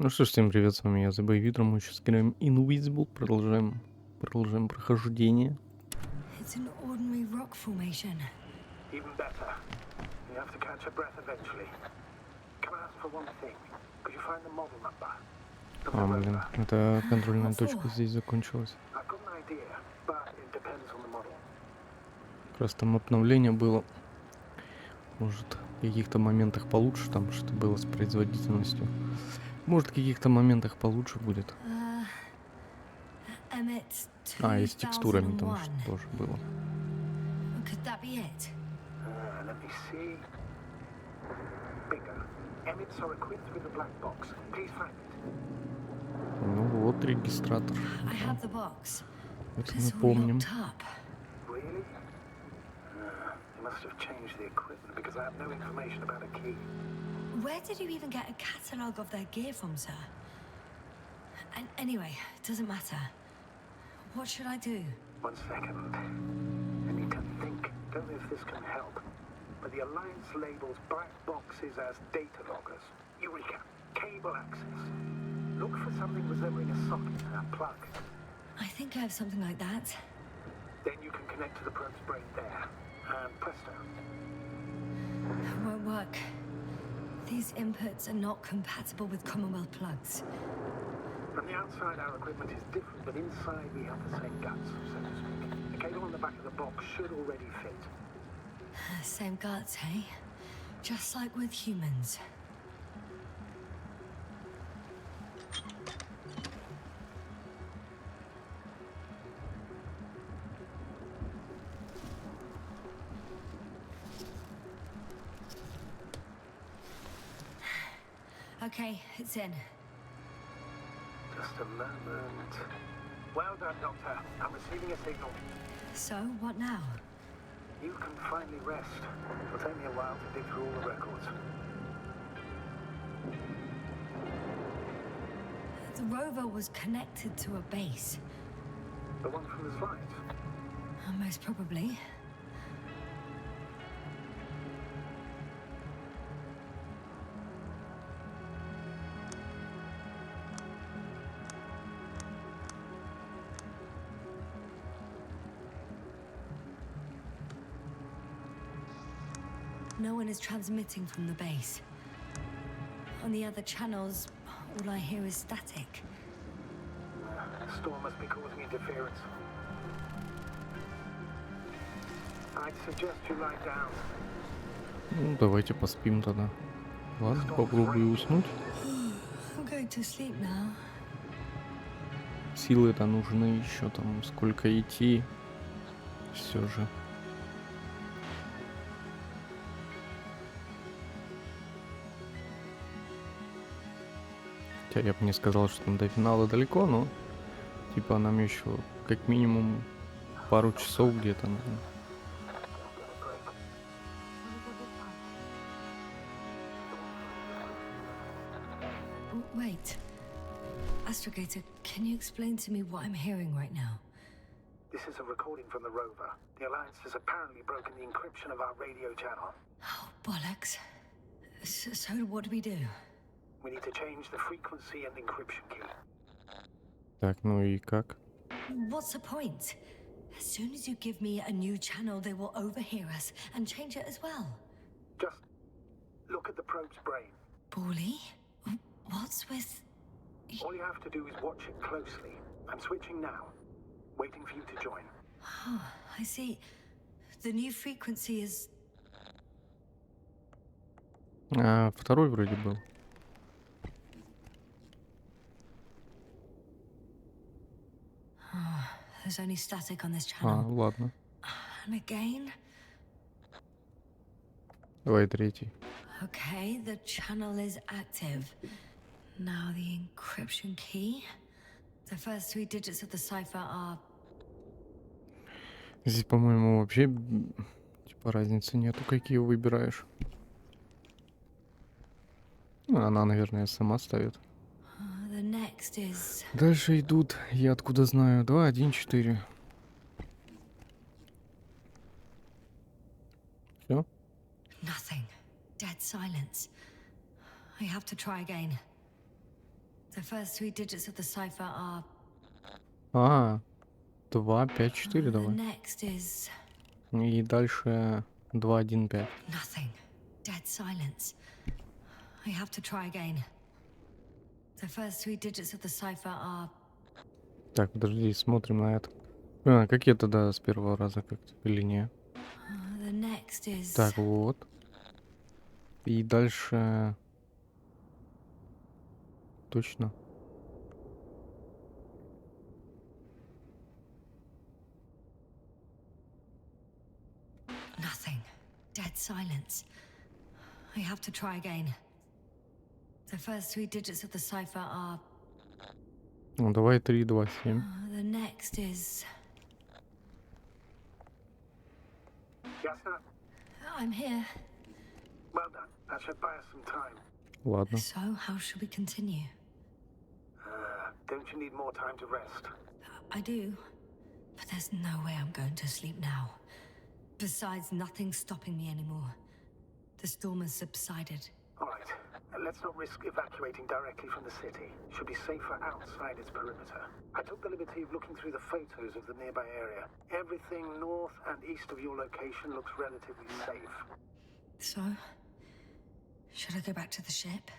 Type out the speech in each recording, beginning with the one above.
Ну что ж, всем привет, с вами я, ThebyVittor, мы сейчас играем Invincible, продолжаем прохождение. It's an ordinary rock formation. Even better. You have to catch your breath eventually. Can I ask for one thing? Could you find the model number? Of the Блин, rover? эта контрольная What точка for? здесь закончилась. I've got an idea, but it depends on the model. Как раз там обновление было. Может, в каких-то моментах получше, там что было с производительностью. Может, в каких-то моментах получше будет. Emmet И с текстурами там 2001. что тоже было. Could that be it? Let me see. Bingo. Emmets are equipped with a black box. Please find it. Ну вот, регистратор. I have the box. Это But мы it's all помним. locked up. Really? They must have changed the equipment because I have no information about a key. Where did you even get a catalogue of their gear from, sir? And anyway, it doesn't matter. What should I do? 1 second. I need to think. Don't know if this can help. But the Alliance labels black boxes as data loggers. Eureka! Cable access. Look for something resembling a socket and a plug. I think I have something like that. Then you can connect to the probe's brain there. And presto. It won't work. These inputs are not compatible with Commonwealth plugs. From the outside, our equipment is different, but inside we have the same guts, so to speak. The cable on the back of the box should already fit. Same guts, eh? Just like with humans. Okay, it's in. Just a moment. Well done, Doctor. I'm receiving a signal. So, what now? You can finally rest. It'll take me a while to dig through all the records. The rover was connected to a base. The one from the slides. Most probably. No one is transmitting from the base. On the other channels, all I hear is static. The storm must be causing interference. I'd suggest you lie down. Ну, давайте поспим тогда. Ладно, попробую уснуть. I'm going to sleep now. Силы-то нужны еще там, сколько идти. Все же. Хотя я бы не сказал, что там до финала далеко, но типа нам еще как минимум пару часов где-то, наверное. Wait. Astrogator, can you explain to me what I'm hearing right now? This is a recording from the rover. The Alliance has apparently broken the encryption of our radio channel. Oh, bollocks. So what do we do? We need to change the frequency and encryption key. Так, ну и как? What's the point? As soon as you give me a new channel, they will overhear us and change it as well. Just look at the probe's brain. Bally? What's with... All you have to do is watch it closely. I'm switching now. Waiting for you to join. Oh, I see. The new frequency is... Второй вроде был. Oh, there's only static on this channel. Ладно. And again? Давай третий. Okay, the channel is active. Now the encryption key. The first 3 digits of the cipher are... Здесь, по-моему, вообще типа разницы нету, какие выбираешь. Ну, она, наверное, сама ставит. The next is... Дальше идут, я откуда знаю, 2, 1, 4. Все? Nothing. Dead silence. I have to try again. The first three digits of the cipher are... 2, 5, 4 The давай. next is... И дальше 2, 1, 5. Nothing. Dead silence. I have to try again. The first three digits of the cipher are... Так, подожди, смотрим на это. Как я тогда с первого раза как-то или не? The next is... Так, вот. И дальше... Точно. Nothing. Dead silence. I have to try again. The first three digits of the cipher are... Ну, давай 3, 2, 7. The next is... Yes, sir. I'm here. Well done. That should buy us some time. Ладно. So, how should we continue? Don't you need more time to rest? I do. But there's no way I'm going to sleep now. Besides, nothing's stopping me anymore. The storm has subsided. All right. Let's not risk evacuating directly from the city. Should be safer outside its perimeter. I took the liberty of looking through the photos of the nearby area. Everything north and east of your location looks relatively safe. So, should I go back to the ship?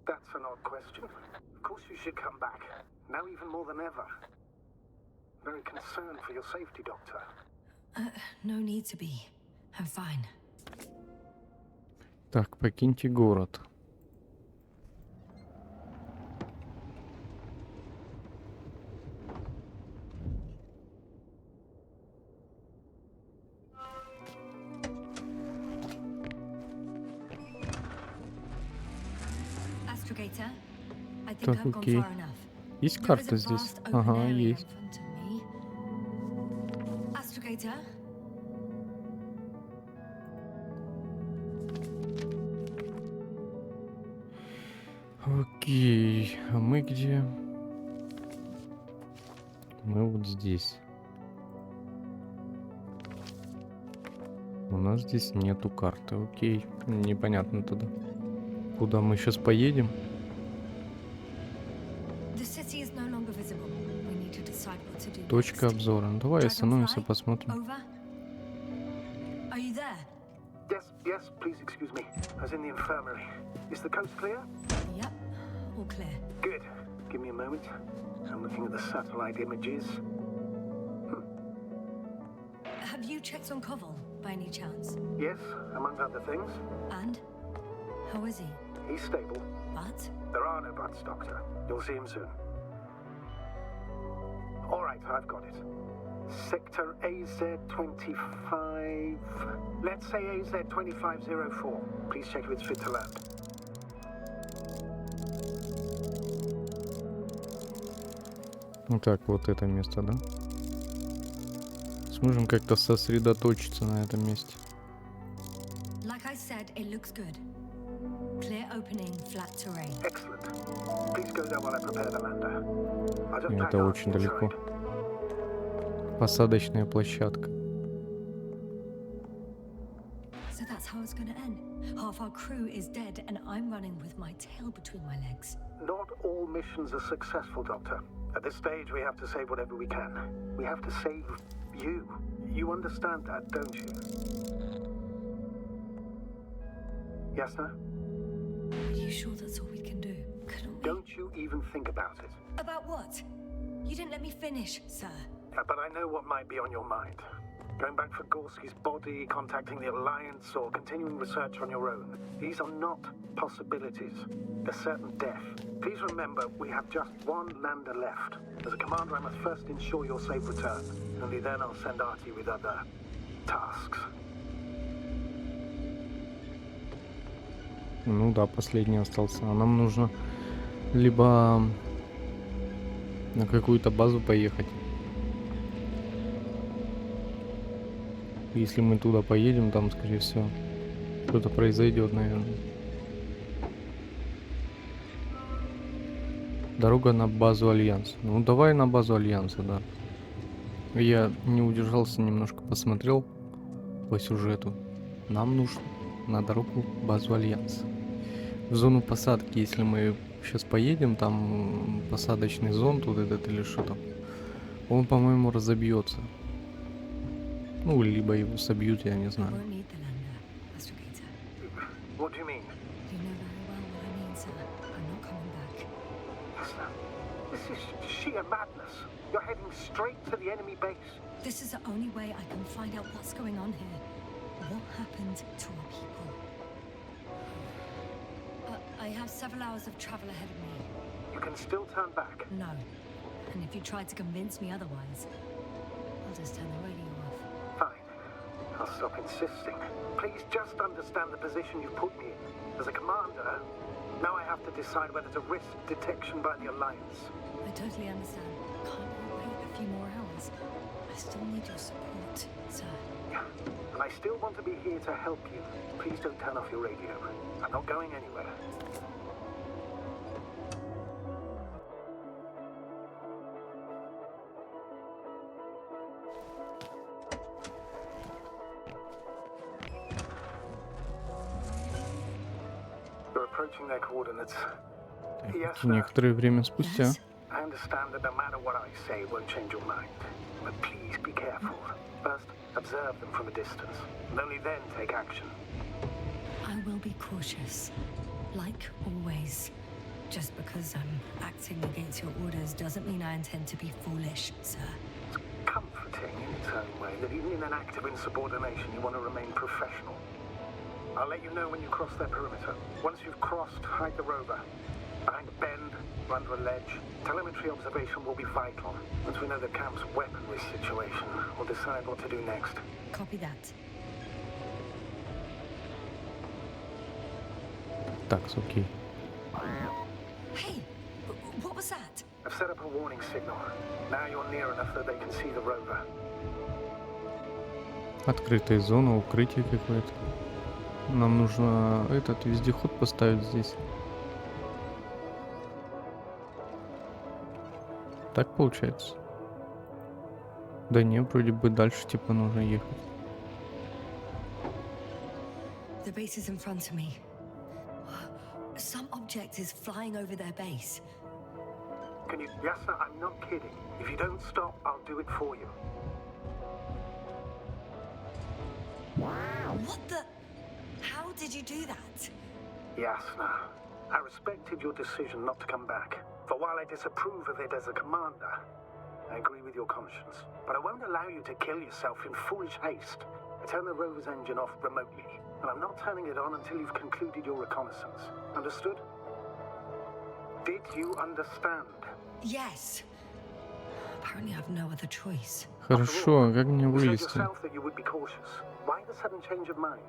That's an odd question. Of course you should come back. Now even more than ever. Very concerned for your safety, Doctor. No need to be. I'm fine. Так, покиньте город. Astrogator, I think Так, I've gone окей. far enough. Есть There is a карта здесь? vast open Ага, area есть. in front of me. Astrogator? Окей, а мы где? Мы вот здесь. У нас здесь нету карты, окей. Непонятно тогда. Куда мы сейчас поедем? The city is no longer visible. We need to decide what to do Точка next. обзора. Ну, давай остановимся, Dragonfly? посмотрим. Over? Are you there? Yes, please excuse me. I was in the infirmary. Is the coast clear? Yep. All clear. Good. Give me a moment. I'm looking at the satellite images. Have you checked on Koval, by any chance? Yes, among other things. And? How is he? He's stable. But? There are no buts, Doctor. You'll see him soon. All right, I've got it. Sector AZ-25... Let's say AZ-2504. Please check if it's fit to land. Ну так, вот это место, да? Сможем как-то сосредоточиться на этом месте. Like I said, it looks good. Clear opening, flat terrain. Excellent. Please go there while I prepare the lander. I'll just pack Это our очень далеко. inside. Посадочная площадка. So that's how it's gonna end. Half our crew is dead and I'm running with my tail between my legs. Not all missions are successful, Doctor. At this stage, we have to save whatever we can. We have to save you. You understand that, don't you? Yes, sir? Are you sure that's all we can do? Couldn't we? Don't you even think about it. About what? You didn't let me finish, sir. But I know what might be on your mind. Going back for Gorski's body, contacting the Alliance, or continuing research on your own. These are not possibilities. They're certain death. Please remember, we have just one lander left. As a commander, I must first ensure your safe return. Only then I'll send Artie with other tasks. Ну да, последний остался. А нам нужно либо на какую-то базу поехать. Если мы туда поедем, там, скорее всего, что-то произойдет, наверное. Дорога на базу Альянса. Ну, давай на базу Альянса, да. Я не удержался, немножко посмотрел по сюжету. Нам нужно на дорогу базу Альянса. В зону посадки, если мы сейчас поедем, там посадочный зонд вот этот или что там, он, по-моему, разобьется. Ну, либо его собьют, я не I знаю. won't need the lander, Astragator. What do you mean? You know very well what I mean, sir. I'm not coming back. Yasna, this is sheer madness. You're heading straight to the enemy base. This is the only way I can find out what's going on here. What happened to our people? I have several hours of travel ahead of me. You can still turn back. No. And if you try to convince me otherwise, I'll just turn the radio off. Fine. I'll stop insisting. Please just understand the position you've put me in. As a commander, now I have to decide whether to risk detection by the Alliance. I totally understand. Can't you wait a few more hours? I still need your support, sir. Yeah. And I still want to be here to help you. Please don't turn off your radio. I'm not going anywhere. You're approaching their coordinates. Yes, sir. Некоторое время спустя. Yes? I understand that no matter what I say won't change your mind. But please be careful. First, observe them from a distance. And only then take action. I will be cautious. Like always. Just because I'm acting against your orders doesn't mean I intend to be foolish, sir. It's comforting in its own way that even in an act of insubordination you want to remain professional. I'll let you know when you cross their perimeter. Once you've crossed, hide the rover. Behind a bend, or under a ledge. Telemetry observation will be vital. Once we know the camp's weaponry situation, we'll decide what to do next. Copy that. Так, окей. Hey, what was that? I've set up a warning signal. Now you're near enough that they can see the rover. Открытая зона, укрытие какое-то. Нам нужно этот вездеход поставить здесь. Так получается? Да не, вроде бы дальше типа нужно ехать. The base is in front of me. Some object is flying over their base. Can you... Yes, sir, I'm not kidding. If you don't stop, I'll do it for you. What the? How did you do that? Yasna, I respected your decision not to come back. For while I disapprove of it as a commander, I agree with your conscience. But I won't allow you to kill yourself in foolish haste. I turn the rover's engine off remotely, and I'm not turning it on until you've concluded your reconnaissance. Understood? Did you understand? Yes. Apparently I have no other choice. Хорошо, а как мне You said вылезти? yourself that you would be cautious. Why the sudden change of mind?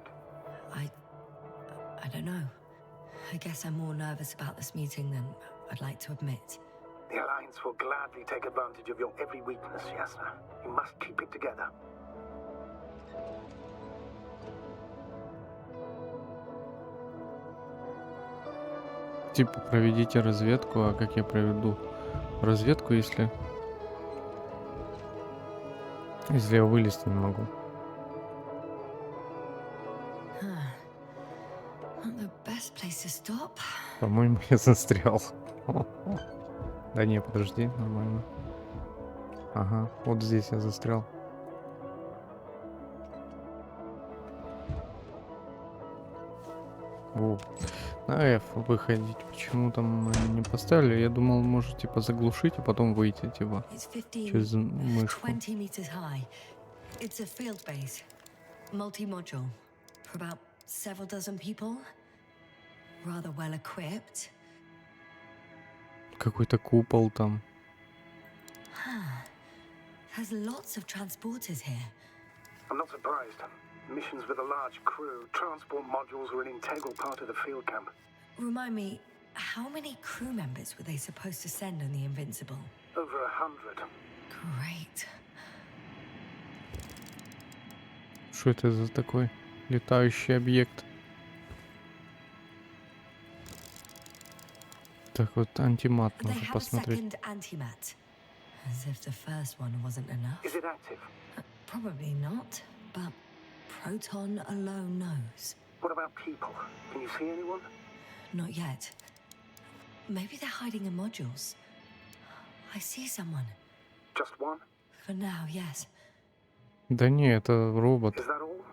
I don't know. I guess I'm more nervous about this meeting than I'd like to admit. The Alliance will gladly take advantage of your every weakness, Yasna. You must keep it together. Типа проведите разведку, а как я проведу разведку, если я вылезти не могу? Not the best place to stop. По-моему, я застрял. Да не, подожди, нормально. Ага, вот здесь я застрял. Во. На F выходить. Почему там они не поставили? Я думал, может, типа, заглушить, а потом выйти, типа, It's 15, через мышку. 20 meters high. It's a field base, multi-module, for about several dozen people. Rather well equipped. Какой-то купол там. There's lots of transporters here. I'm not surprised. Missions with a large crew, transport modules were an integral part of the field camp. Remind me, how many crew members were they supposed to send on the Invincible? Over 100. Great. Что это за такой летающий объект? Так вот, антимат They нужно have a посмотреть. second antimat. As if the first one wasn't enough. Is it active? Probably not, but Proton alone knows. What about people? Can you see anyone? Not yet. Maybe they're hiding in modules. I see someone. Just one? For now, yes. Да не, это робот. Is that all?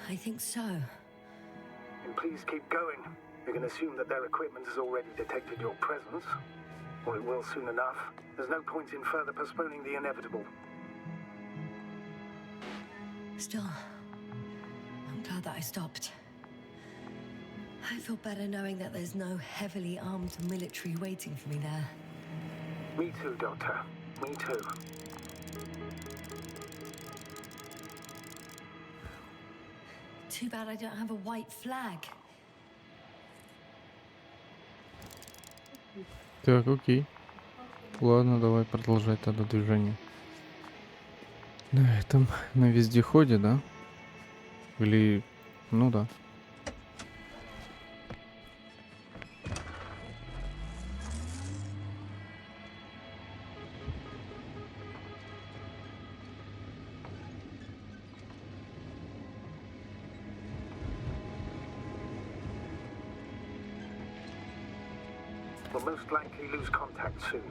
I think so. Then please keep going. You can assume that their equipment has already detected your presence. Or it will soon enough. There's no point in further postponing the inevitable. Still, I'm glad that I stopped. I feel better knowing that there's no heavily armed military waiting for me there. Me too, Doctor. Me too. Too bad I don't have a white flag. Так, окей. Ладно, давай продолжать тогда движение. На этом, на вездеходе, да? Или... Ну да. We'll most likely lose contact soon.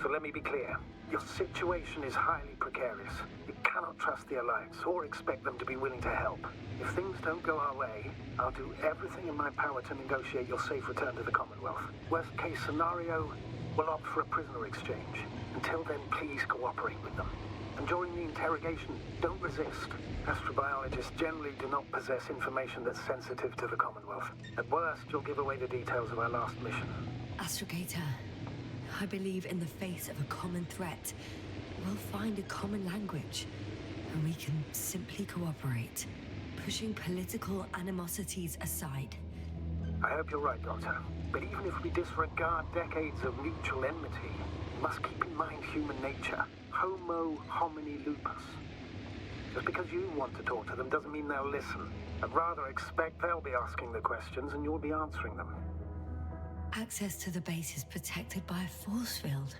So let me be clear. Your situation is highly precarious. You cannot trust the Alliance or expect them to be willing to help. If things don't go our way, I'll do everything in my power to negotiate your safe return to the Commonwealth. Worst case scenario, we'll opt for a prisoner exchange. Until then, please cooperate with them. And during the interrogation, don't resist. Astrobiologists generally do not possess information that's sensitive to the Commonwealth. At worst, you'll give away the details of our last mission. Astrogator, I believe in the face of a common threat, we'll find a common language, and we can simply cooperate, pushing political animosities aside. I hope you're right, Doctor. But even if we disregard decades of mutual enmity, we must keep in mind human nature. Homo homini lupus. Just because you want to talk to them doesn't mean they'll listen. I'd rather expect they'll be asking the questions and you'll be answering them. Access to the base is protected by a force field.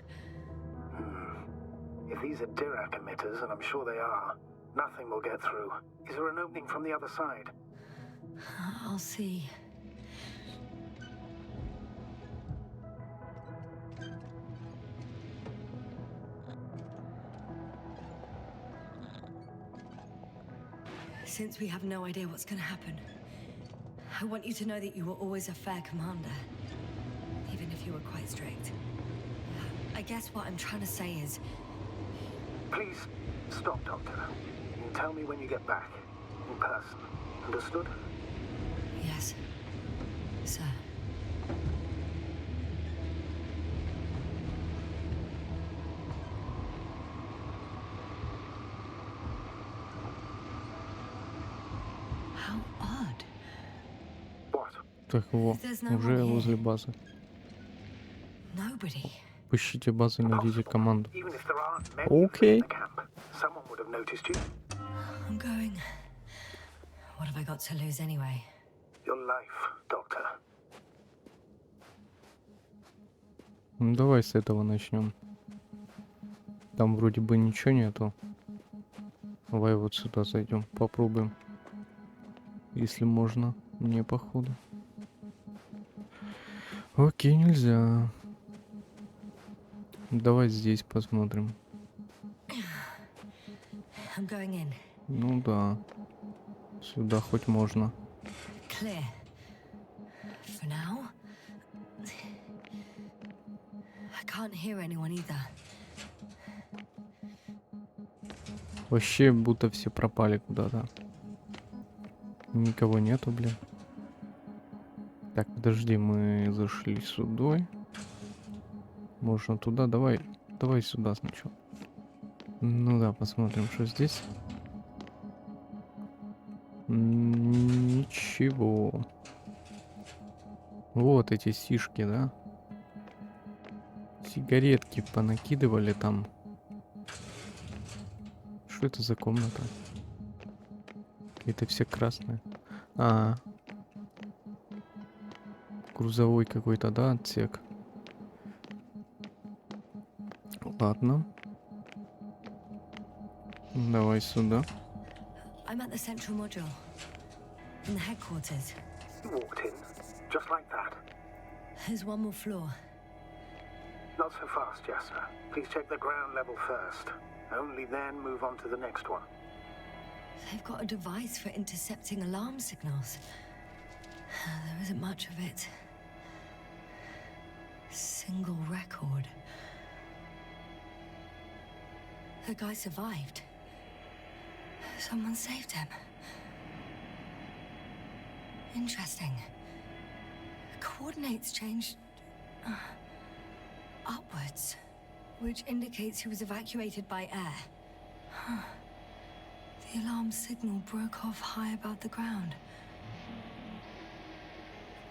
If these are Dirac emitters, and I'm sure they are, nothing will get through. Is there an opening from the other side? I'll see. Since we have no idea what's going to happen, I want you to know that you were always a fair commander, even if you were quite strict. I guess what I'm trying to say is... Please, stop, Doctor. You can tell me when you get back. In person. Understood? Yes, sir. How odd. What? Так, во, уже возле базы. Nobody. Поищите базу и найдите команду. Even if there aren't many of them in the camp, someone would have noticed you. I'm going. What have I got to lose anyway? Your life, Doctor. Ну, давай с этого начнем. Там вроде бы ничего нету. Давай вот сюда зайдем, попробуем. Если можно, мне походу. Окей, нельзя. Давай здесь посмотрим. I'm going in. Ну да. Сюда хоть можно. Clear. For now. I can't hear anyone either. Вообще будто все пропали куда-то. Никого нету, блин. Так, подожди, мы зашли сюда. Можно туда, давай сюда сначала. Ну да, посмотрим, что здесь. Ничего. Вот эти сишки, да? Сигаретки понакидывали там. Что это за комната? Это все красное. Грузовой какой-то, да, отсек. Ладно. Давай сюда. I'm at the central module. In the headquarters. You walked in, just like that. There's one more floor. Not so fast, Jasper. Please check the ground level first. Only then move on to the next one. They've got a device for intercepting alarm signals. There isn't much of it. Single record. The guy survived. Someone saved him. Interesting. Coordinates changed upwards, which indicates he was evacuated by air. The alarm signal broke off high above the ground.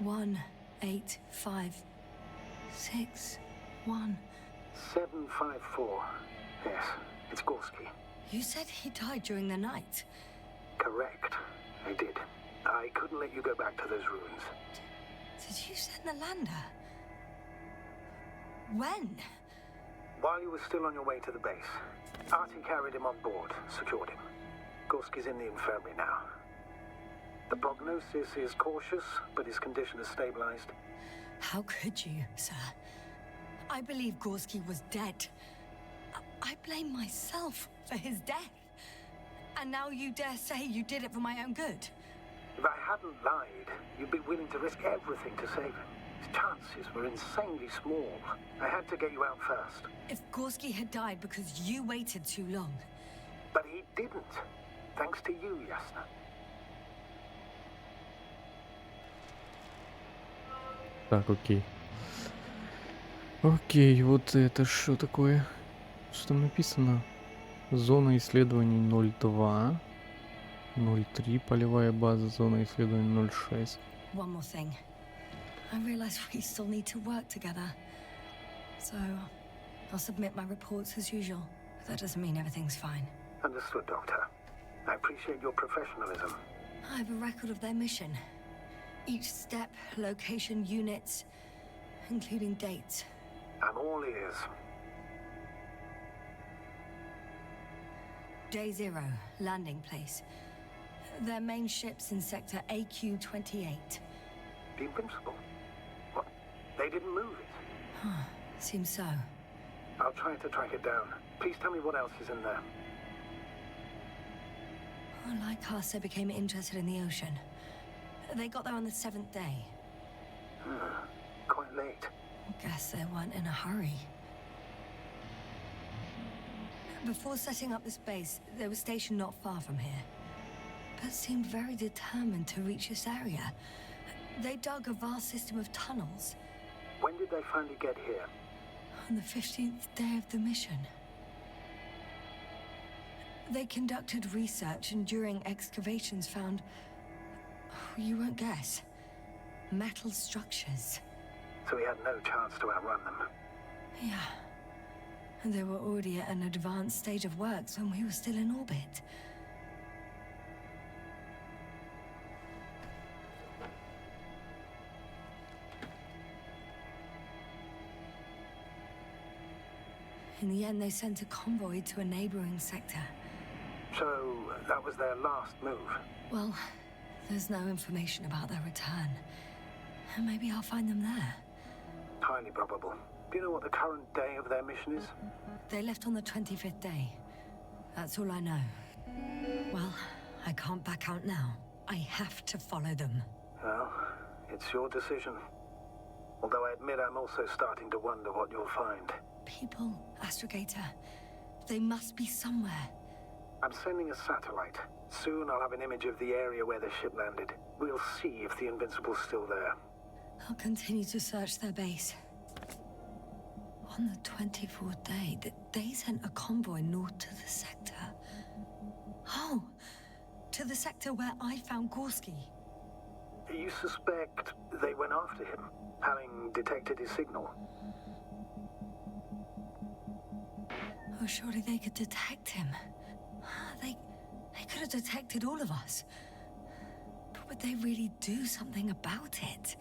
18561. 754. Yes, it's Gorski. You said he died during the night. Correct. I did. I couldn't let you go back to those ruins. Did you send the lander? When? While you were still on your way to the base, Artie carried him on board, secured him. Gorski's in the infirmary now. The prognosis is cautious, but his condition has stabilized. How could you, sir? I believe Gorski was dead. I blame myself for his death. And now you dare say you did it for my own good. If I hadn't lied, you'd be willing to risk everything to save him. His chances were insanely small. I had to get you out first. If Gorski had died because you waited too long. But he didn't. Thanks to you, Jasna. Так, окей. Окей, вот это что такое? Что там написано? Зона исследований 02. 03, полевая база, зона исследований 06. One more thing. I realize we still need to work together. So, I'll submit my reports as usual. But that doesn't mean everything's fine. Understood, Doctor. I appreciate your professionalism. I have a record of their mission. Each step, location, units, including dates. I'm all ears. Day 0, landing place. Their main ship's in sector AQ-28. The Invincible? What? They didn't move it? Seems so. I'll try to track it down. Please tell me what else is in there. Like us, they became interested in the ocean. They got there on the 7th day. Quite late. Guess they weren't in a hurry. Before setting up this base, they were stationed not far from here, but seemed very determined to reach this area. They dug a vast system of tunnels. When did they finally get here? On the 15th day of the mission. They conducted research and during excavations found, you won't guess, metal structures. So we had no chance to outrun them. Yeah. And they were already at an advanced stage of works when we were still in orbit. In the end, they sent a convoy to a neighboring sector. So that was their last move. Well, there's no information about their return. And maybe I'll find them there. Highly probable. Do you know what the current day of their mission is? They left on the 25th day. That's all I know. Well, I can't back out now. I have to follow them. Well, it's your decision. Although I admit I'm also starting to wonder what you'll find. People, Astrogator. They must be somewhere. I'm sending a satellite. Soon I'll have an image of the area where the ship landed. We'll see if the Invincible's still there. I'll continue to search their base. On the 24th day, they sent a convoy north to the sector. Oh, to the sector where I found Gorski. You suspect they went after him, having detected his signal? Oh, surely they could detect him. They could have detected all of us. But would they really do something about it?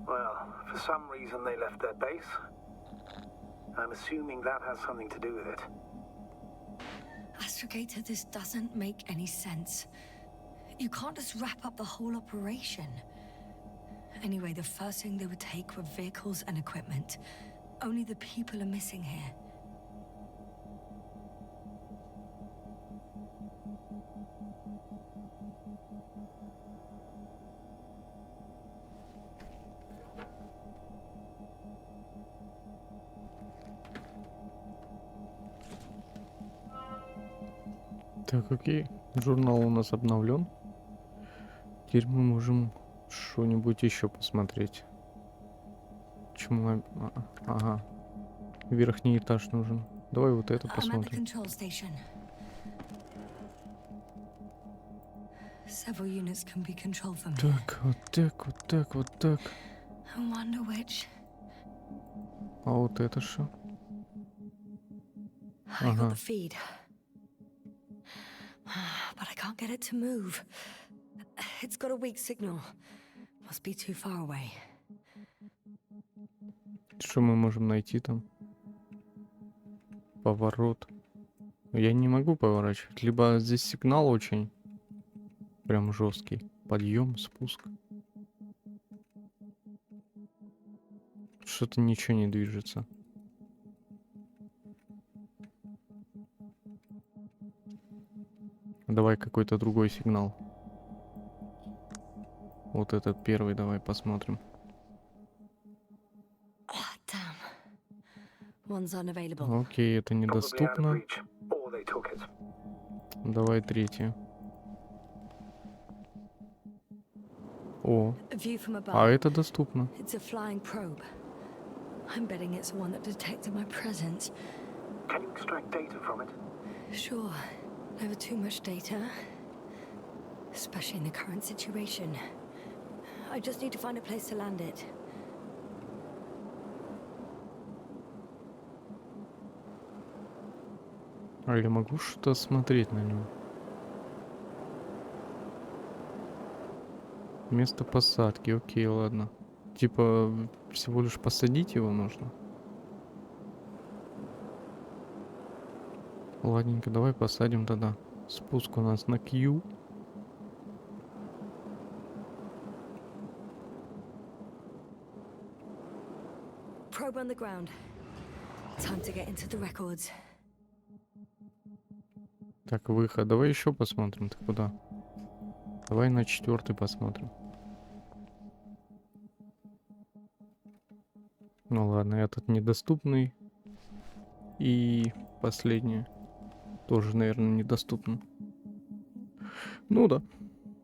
Well, for some reason they left their base. I'm assuming that has something to do with it. Astrogator, this doesn't make any sense. You can't just wrap up the whole operation. Anyway, the first thing they would take were vehicles and equipment. Only the people are missing here. Так, окей. Журнал у нас обновлен. Теперь мы можем что-нибудь еще посмотреть. Почему? Ага. Верхний этаж нужен. Давай вот это I'm at the посмотрим. control station. Several units can be controlled from here. Так, вот так, вот так, вот так. I wonder which. А вот это что? I got Ага. the feed. But I can't get it to move. It's got a weak signal. Must be too far away. Что мы можем найти там? Поворот. Я не могу поворачивать. Либо здесь сигнал очень прям жесткий. Подъем, спуск. Что-то ничего не движется. Давай какой-то другой сигнал. Вот этот первый давай посмотрим. Damn. One's unavailable. Окей, это Probably out of недоступно. reach, or they took it. Давай третий. О, A view from above. а это доступно. It's a flying probe. I'm betting it's the one that detected my presence. Can you extract data from it? Sure, never too much data. Especially in the current situation. I just need to find a place to land it. А я могу что-то смотреть на него? Место посадки, окей, ладно. Типа, всего лишь посадить его нужно. Ладненько, давай посадим тогда. Спуск у нас на Q. Probe on the ground. Time to get into the records. Так, выход. Давай еще посмотрим. Ты куда? Давай на 4 посмотрим. Ну ладно, этот недоступный. И последний тоже, наверное, недоступен. Ну да.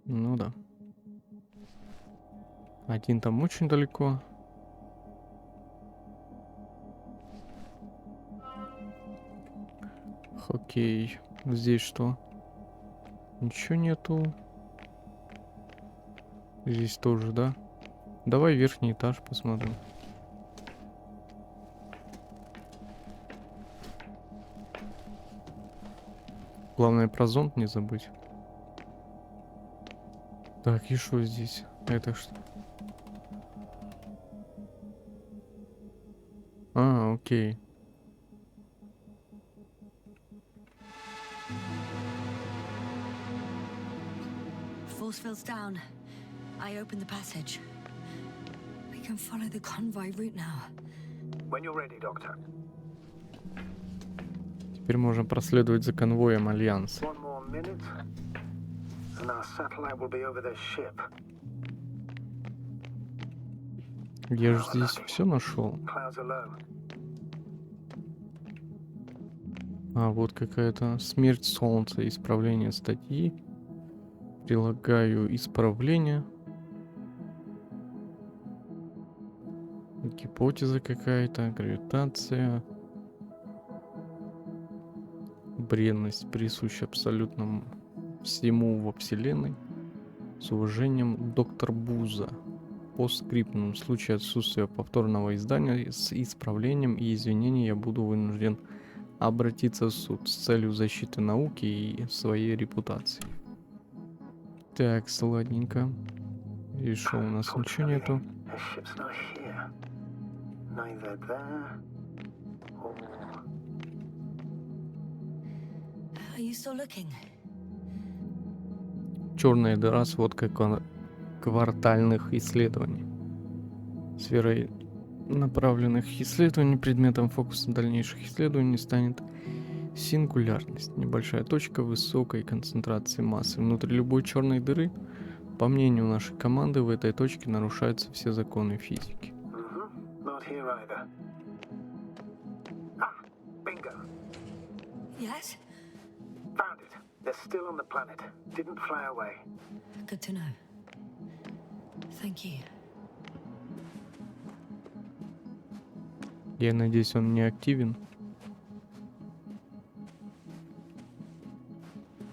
Ну да. Один там очень далеко. Окей. Здесь что? Ничего нету. Здесь тоже, да? Давай верхний этаж посмотрим. Главное про зонт не забыть. Так, и что здесь? Это что? А, окей. Force field's down. I open the passage. We can follow the convoy route now. When you're ready, Doctor. Теперь можем проследовать за конвоем Альянса. One more minute, and our satellite will be over their ship. Я же здесь все нашел. Clouds are low. А, вот какая-то смерть солнца, исправление статьи. Прилагаю исправление. Гипотеза какая-то, гравитация. Бренность присуща абсолютно всему во Вселенной. С уважением, доктор Буза. По скриптам, в случае отсутствия повторного издания с исправлением и извинений я буду вынужден обратиться в суд с целью защиты науки и своей репутации. Так, сладненько. И что, у нас ничего нету? Their ship's not here. Neither there or... Are you still looking? Черная дыра, сводка квартальных исследований. Сфера направленных исследований предметом фокуса дальнейших исследований станет сингулярность. Небольшая точка высокой концентрации массы. Внутри любой черной дыры, по мнению нашей команды, в этой точке нарушаются все законы физики. Not here either. Ah, bingo. Yes? Found it. They're still on the planet. Didn't fly away. Good to know. Thank you. Я надеюсь, он не активен.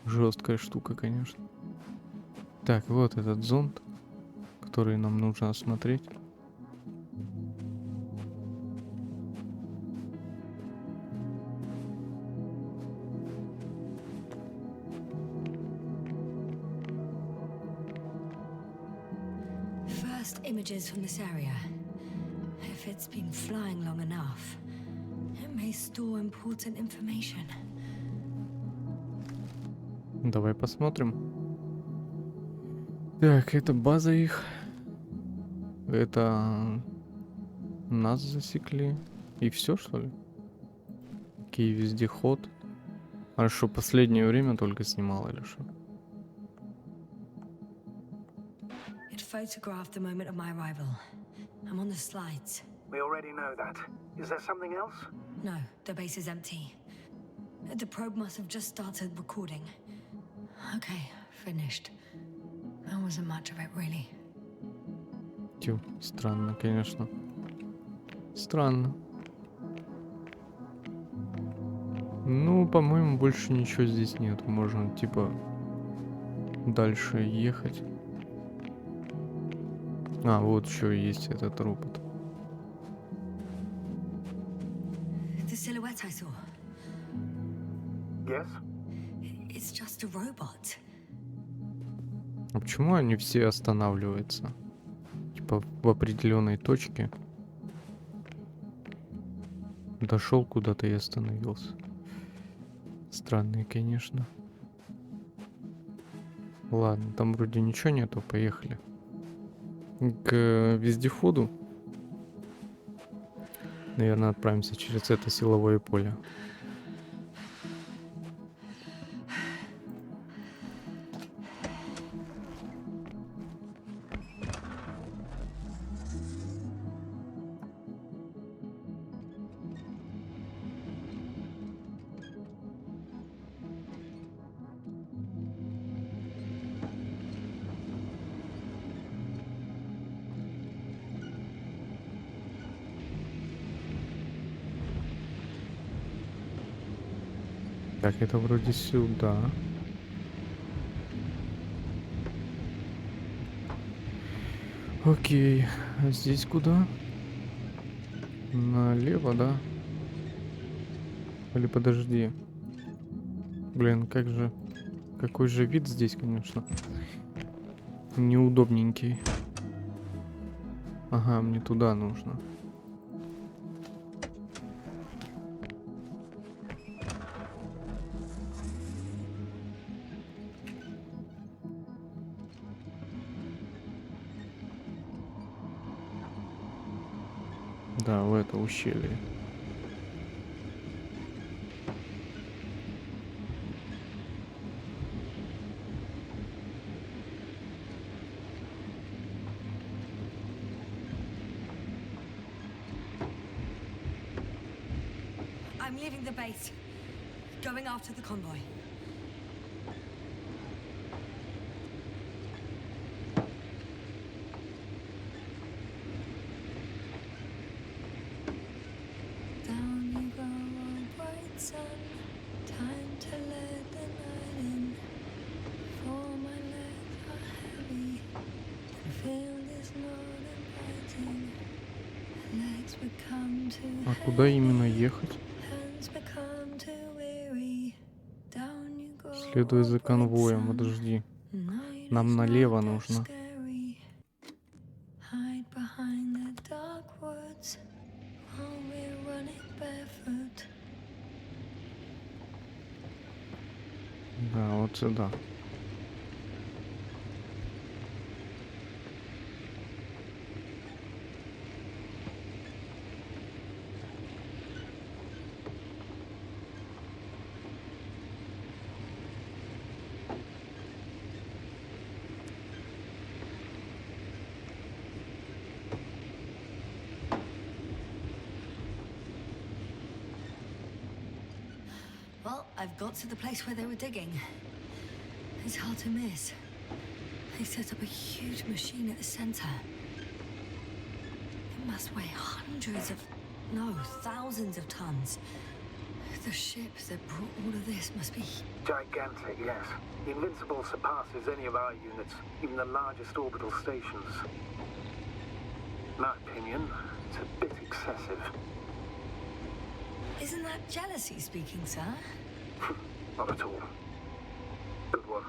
Жесткая штука, конечно. Так, вот этот зонд, который нам нужно осмотреть. First images from this area. If it's been flying long enough, it may store important information. Давай посмотрим. Так, это база их. Это нас засекли. И все, что ли? Какие вездеход. А что, последнее время только снимал или что? It photographed the moment of my arrival. I'm on the slides. We already know that. Is there something else? No, the base is empty. The probe must have just started recording. Okay, finished. There wasn't much of it, really. Тю, странно, конечно. Странно. Ну, по-моему, больше ничего здесь нет. Можно, типа, дальше ехать. А, вот еще есть этот робот. The silhouette I saw. Yes? It's just a robot. А почему они все останавливаются? Типа в определенной точке. Дошел куда-то и остановился. Странные, конечно. Ладно, там вроде ничего нету, поехали. К вездеходу. Наверное, отправимся через это силовое поле. Так, это вроде сюда. Окей, а здесь куда? Налево, да? Или подожди. Блин, как же... Какой же вид здесь, конечно. Неудобненький. Ага, мне туда нужно. Да, в это ущелье. I'm leaving the base. Going after the convoy. Down you go, oh bright sun. Time to let the night in. For my legs are heavy. The field is not inviting. Legs become too А куда именно ехать? Следуй за конвоем, подожди. Нам налево нужно. Да, вот сюда. I've got to the place where they were digging. It's hard to miss. They set up a huge machine at the center. It must weigh hundreds of, no, thousands of tons. The ship that brought all of this must be... Gigantic, yes. The Invincible surpasses any of our units, even the largest orbital stations. In my opinion, it's a bit excessive. Isn't that jealousy speaking, sir? Not at all. Good one.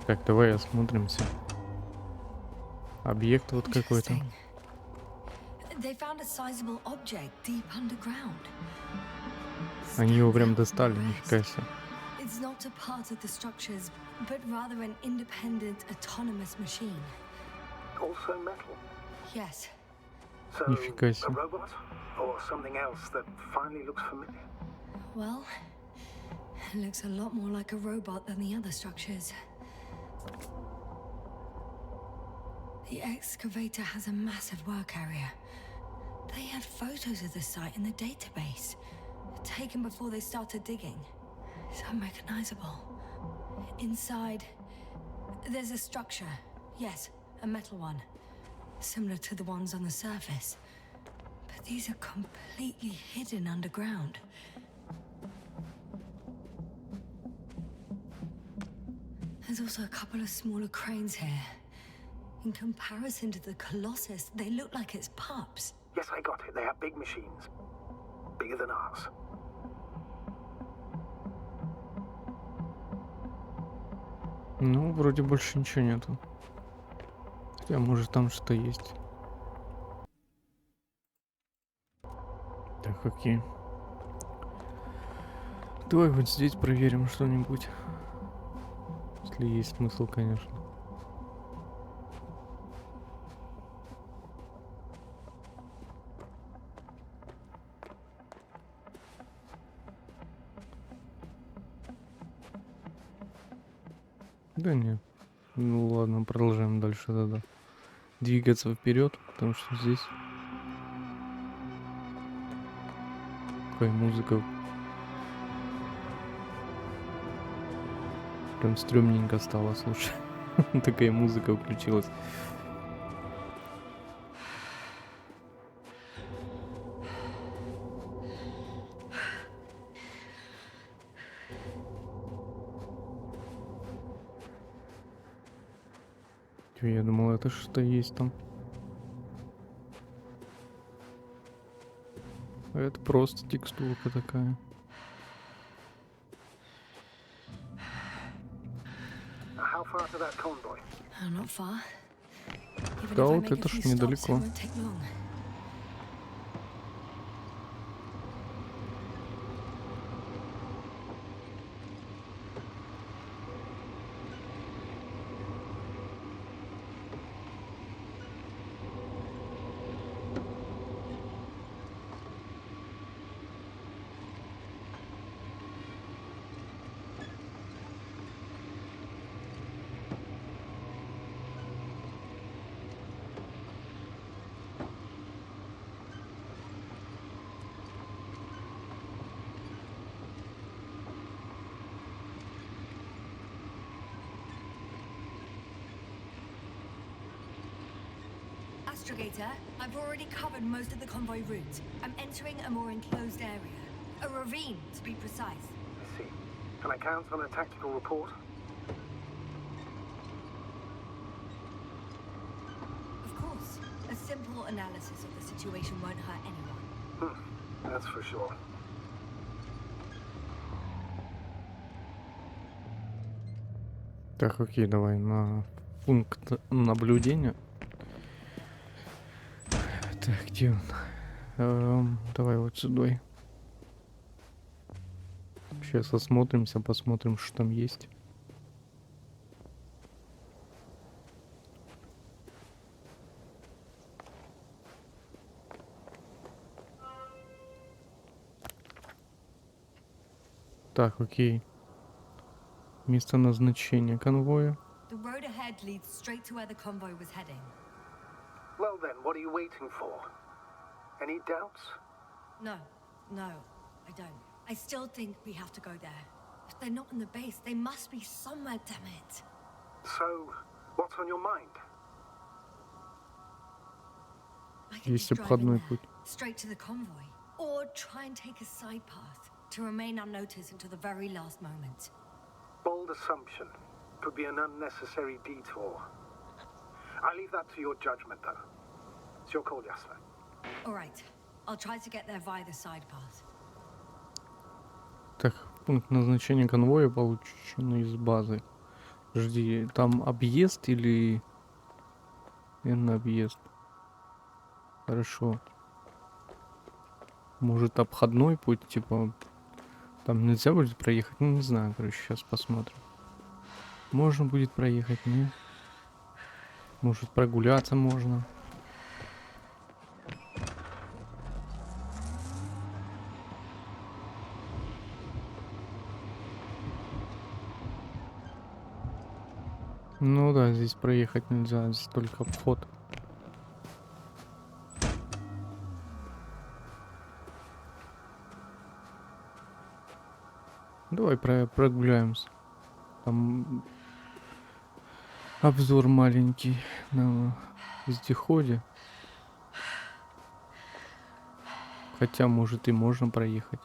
Так, давай осмотримся. Объект вот какой-то. Interesting. They found a sizable object deep underground. Они его прям Stands out достали, from the нифига rest. себе. It's not a part of the structures, but rather an independent, autonomous machine. Also metal. Yes. So, Нифига a себе. robot? Or something else that finally looks familiar? Well, it looks a lot more like a robot than the other structures. The excavator has a massive work area. They had photos of the site in the database, taken before they started digging. It's unrecognizable. Inside, there's a structure. Yes, a metal one. Similar to the ones on the surface. But these are completely hidden underground. There's also a couple of smaller cranes here. In comparison to the Colossus, they look like it's pups. Yes, I got it. They have big machines. Bigger than ours. Ну, вроде больше ничего нету. Хотя, может, там что-то есть. Так, окей. Давай вот здесь проверим что-нибудь. Если есть смысл, конечно. Да нет. Ну ладно, продолжаем дальше тогда. Двигаться вперед, потому что здесь такая музыка. Прям стрёмненько стало, слушай. Такая музыка включилась. Чё, я думал, это что-то есть там. А это просто текстурка такая. How far to that convoy? Oh, not far. Even Да if I вот make a это few ж stops, it недалеко. won't take long. Astrogator, I've already covered most of the convoy route. I'm entering a more enclosed area. A ravine, to be precise. I see. Can I count on a tactical report? Of course. A simple analysis of the situation won't hurt anyone. That's for sure. Так, окей, давай на пункт наблюдения. Так, где он? Давай вот сюда. Сейчас осмотримся, посмотрим, что там есть. Так, окей. Место назначения конвоя. The road ahead leads straight to where the convoy was heading. Well then, what are you waiting for? Any doubts? No, I don't. I still think we have to go there. If they're not in the base, they must be somewhere, damn it. So, what's on your mind? I can Есть just drive in обходной there, путь. straight to the convoy. Or try and take a side path to remain unnoticed until the very last moment. Bold assumption. Could be an unnecessary detour. I leave that to your judgment, though. It's your call, Jasna. All right. I'll try to get there via the side path. Так, пункт назначения конвоя получен из базы. Жди, там объезд или... Наверное, объезд. Хорошо. Может, обходной путь, типа... Там нельзя будет проехать? Ну, не знаю, короче, сейчас посмотрим. Можно будет проехать, нет? Может, прогуляться можно. Ну да, здесь проехать нельзя, здесь только обход. Давай прогуляемся. Там обзор маленький на вездеходе. Хотя, может, и можно проехать.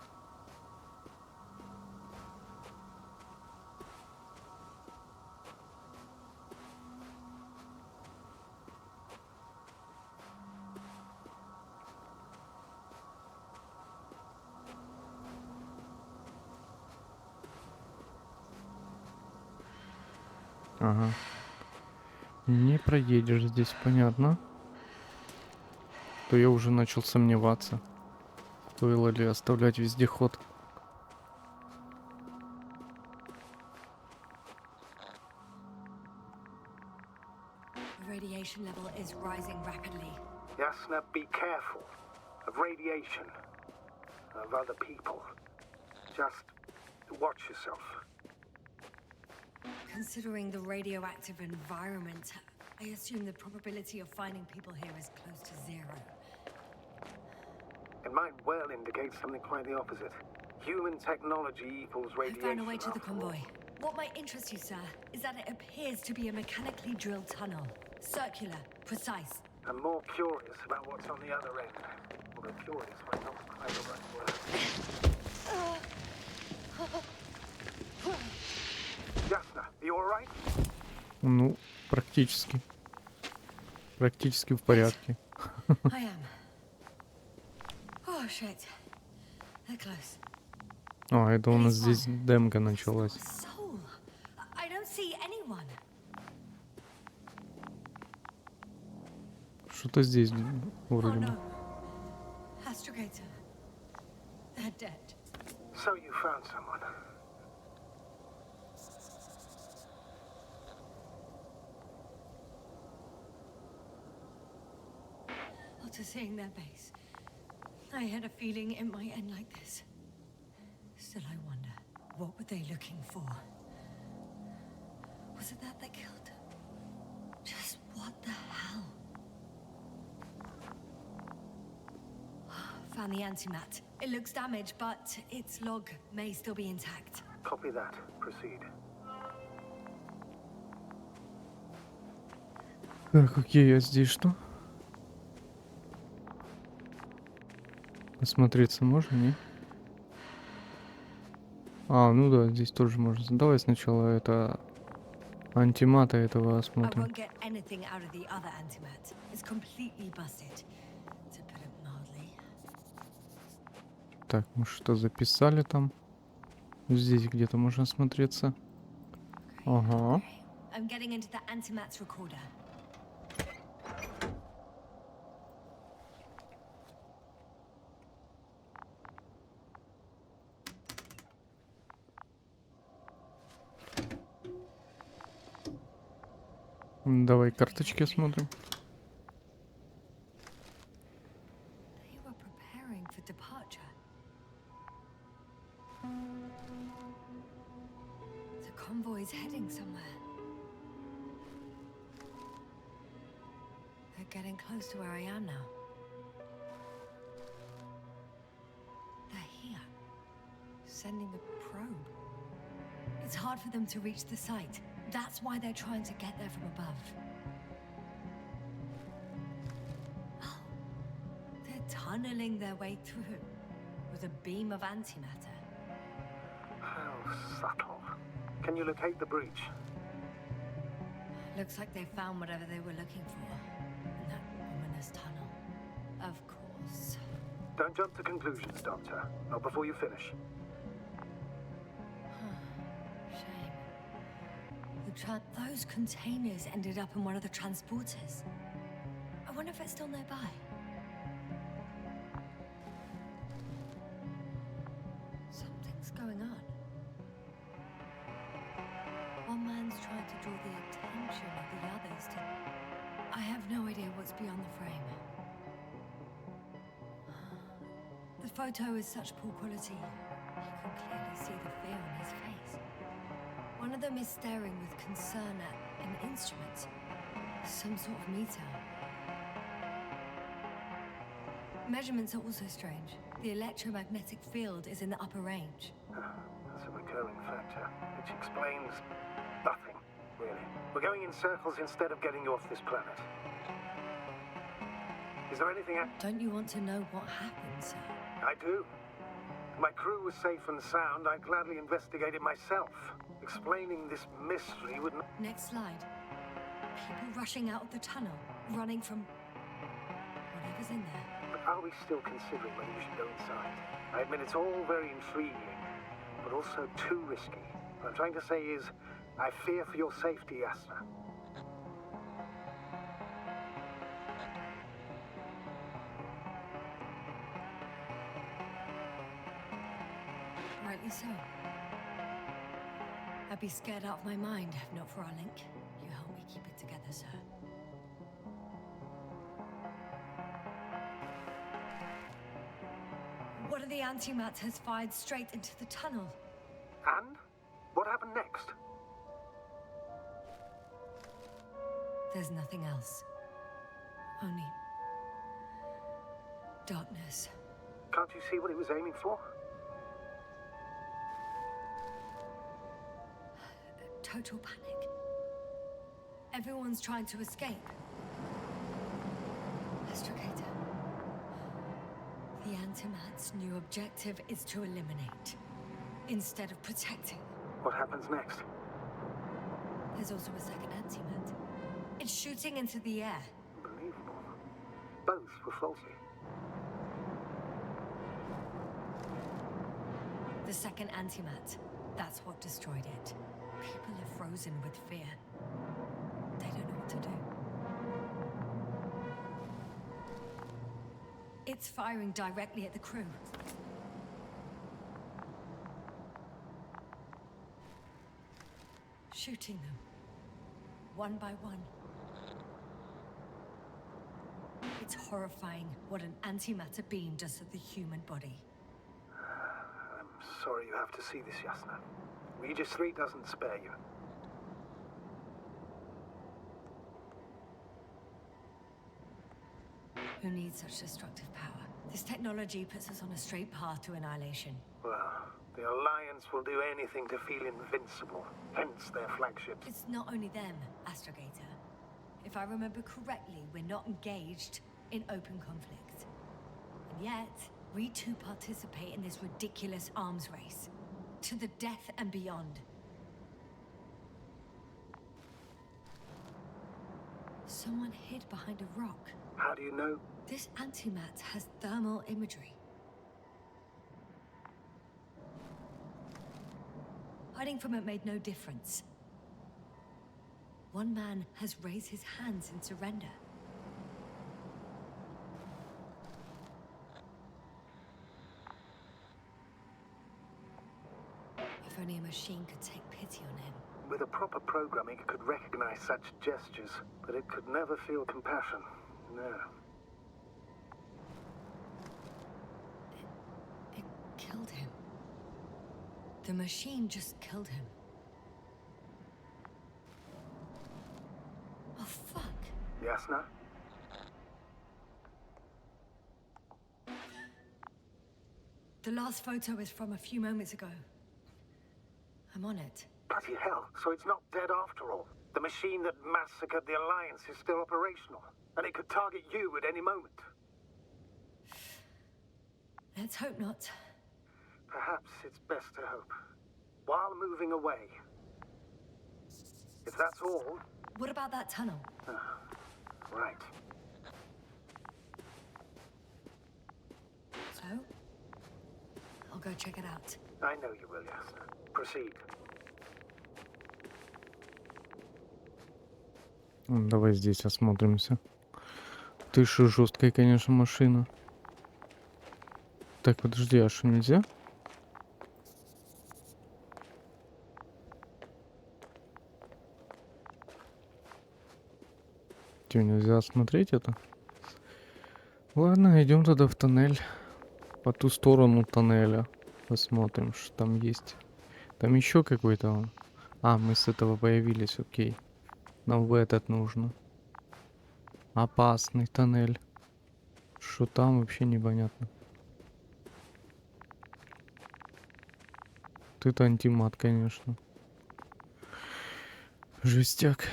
Ага. Не проедешь здесь, понятно. То я уже начал сомневаться, стоило ли оставлять вездеход. The radiation level is rising rapidly. Jasna, be careful. Of radiation. Of other people. Just watch yourself. Considering the radioactive environment, I assume the probability of finding people here is close to zero. It might well indicate something quite the opposite. Human technology equals I radiation. found a way to the after all. convoy. What might interest you, sir, is that it appears to be a mechanically drilled tunnel. Circular, precise. I'm more curious about what's on the other end. Although curious might not be quite the right word. Jasna, are you alright? Ну, практически. Практически в порядке. I am. Oh, shit. They're close. А, это у нас здесь демка началась. Soul. I don't see anyone. Что-то здесь Oh вроде бы. no. Astrogator. They're dead. So you found someone. After seeing their base, I had a feeling it might end like this. Still, I wonder, what were they looking for? Was it that killed them? Just what the hell? Found the antimat. It looks damaged, but its log may still be intact. Copy that. Proceed. Так, окей, а здесь что? Осмотреться можно, не? А, ну да, здесь тоже можно. Давай сначала это антимата этого I осмотрим. won't get anything out of the other antimat. It's completely busted, to put it mildly. Так, мы что записали там? Здесь где-то можно осмотреться. Ага. I'm getting into the antimat's recorder. Давай карточки осмотрим. They were preparing for departure. The convoy's heading somewhere. They're getting close to where I am now. hard for them to reach the site. That's why they're trying to get there from above. Oh, they're tunneling their way through with a beam of antimatter. How subtle. Can you locate the breach? Looks like they found whatever they were looking for in that ominous tunnel. Of course. Don't jump to conclusions, Doctor. Not before you finish. Shame. Those containers ended up in one of the transporters. I wonder if it's still nearby. Something's going on. One man's trying to draw the attention of the others to... I have no idea what's beyond the frame. The photo is such poor quality. You can clearly see the fear on his face. One of them is staring with concern at an instrument. Some sort of meter. Measurements are also strange. The electromagnetic field is in the upper range. That's a recurring factor, which explains nothing, really. We're going in circles instead of getting you off this planet. Is there anything Don't you want to know what happened, sir? I do. If my crew was safe and sound, I'd gladly investigate it myself. Explaining this mystery would not... Next slide. People rushing out of the tunnel, running from whatever's in there. But are we still considering whether we should go inside? I admit it's all very intriguing, but also too risky. What I'm trying to say is, I fear for your safety, Yasna. Rightly so. I'd be scared out of my mind if not for our link. You help me keep it together, sir. One of the antimatters fired straight into the tunnel. And? What happened next? There's nothing else. Only... darkness. Can't you see what it was aiming for? Total panic. Everyone's trying to escape. Astrogator. The Antimat's new objective is to eliminate, instead of protecting. What happens next? There's also a second Antimat. It's shooting into the air. Unbelievable. Both were faulty. The second Antimat. That's what destroyed it. People are frozen with fear. They don't know what to do. It's firing directly at the crew. Shooting them. One by one. It's horrifying what an antimatter beam does to the human body. I'm sorry you have to see this, Yasna. Regis 3 doesn't spare you. Who needs such destructive power? This technology puts us on a straight path to annihilation. Well, the Alliance will do anything to feel invincible, hence their flagship. It's not only them, Astrogator. If I remember correctly, we're not engaged in open conflict. And yet, we too participate in this ridiculous arms race. To the death and beyond. Someone hid behind a rock. How do you know? This antimat has thermal imagery. Hiding from it made no difference. One man has raised his hands in surrender. If only a machine could take pity on him. With a proper programming, it could recognize such gestures, but it could never feel compassion. No. It killed him. The machine just killed him. Oh, fuck. Yasna? The last photo is from a few moments ago. I'm on it. Bloody hell, so it's not dead after all. The machine that massacred the Alliance is still operational, and it could target you at any moment. Let's hope not. Perhaps it's best to hope. While moving away. If that's all, What about that tunnel? right. So? I'll go check it out. I know you will, Yasna. Proceed. Давай здесь осмотримся. Ты же жесткая, конечно, машина. Так, подожди, а что нельзя? Че, нельзя осмотреть это? Ладно, идем тогда в тоннель. По ту сторону тоннеля. Посмотрим, что там есть. Там еще какой-то... А, мы с этого появились, окей. Нам в этот нужно. Опасный тоннель. Что там, вообще непонятно. Ты-то антимат, конечно. Жестяк.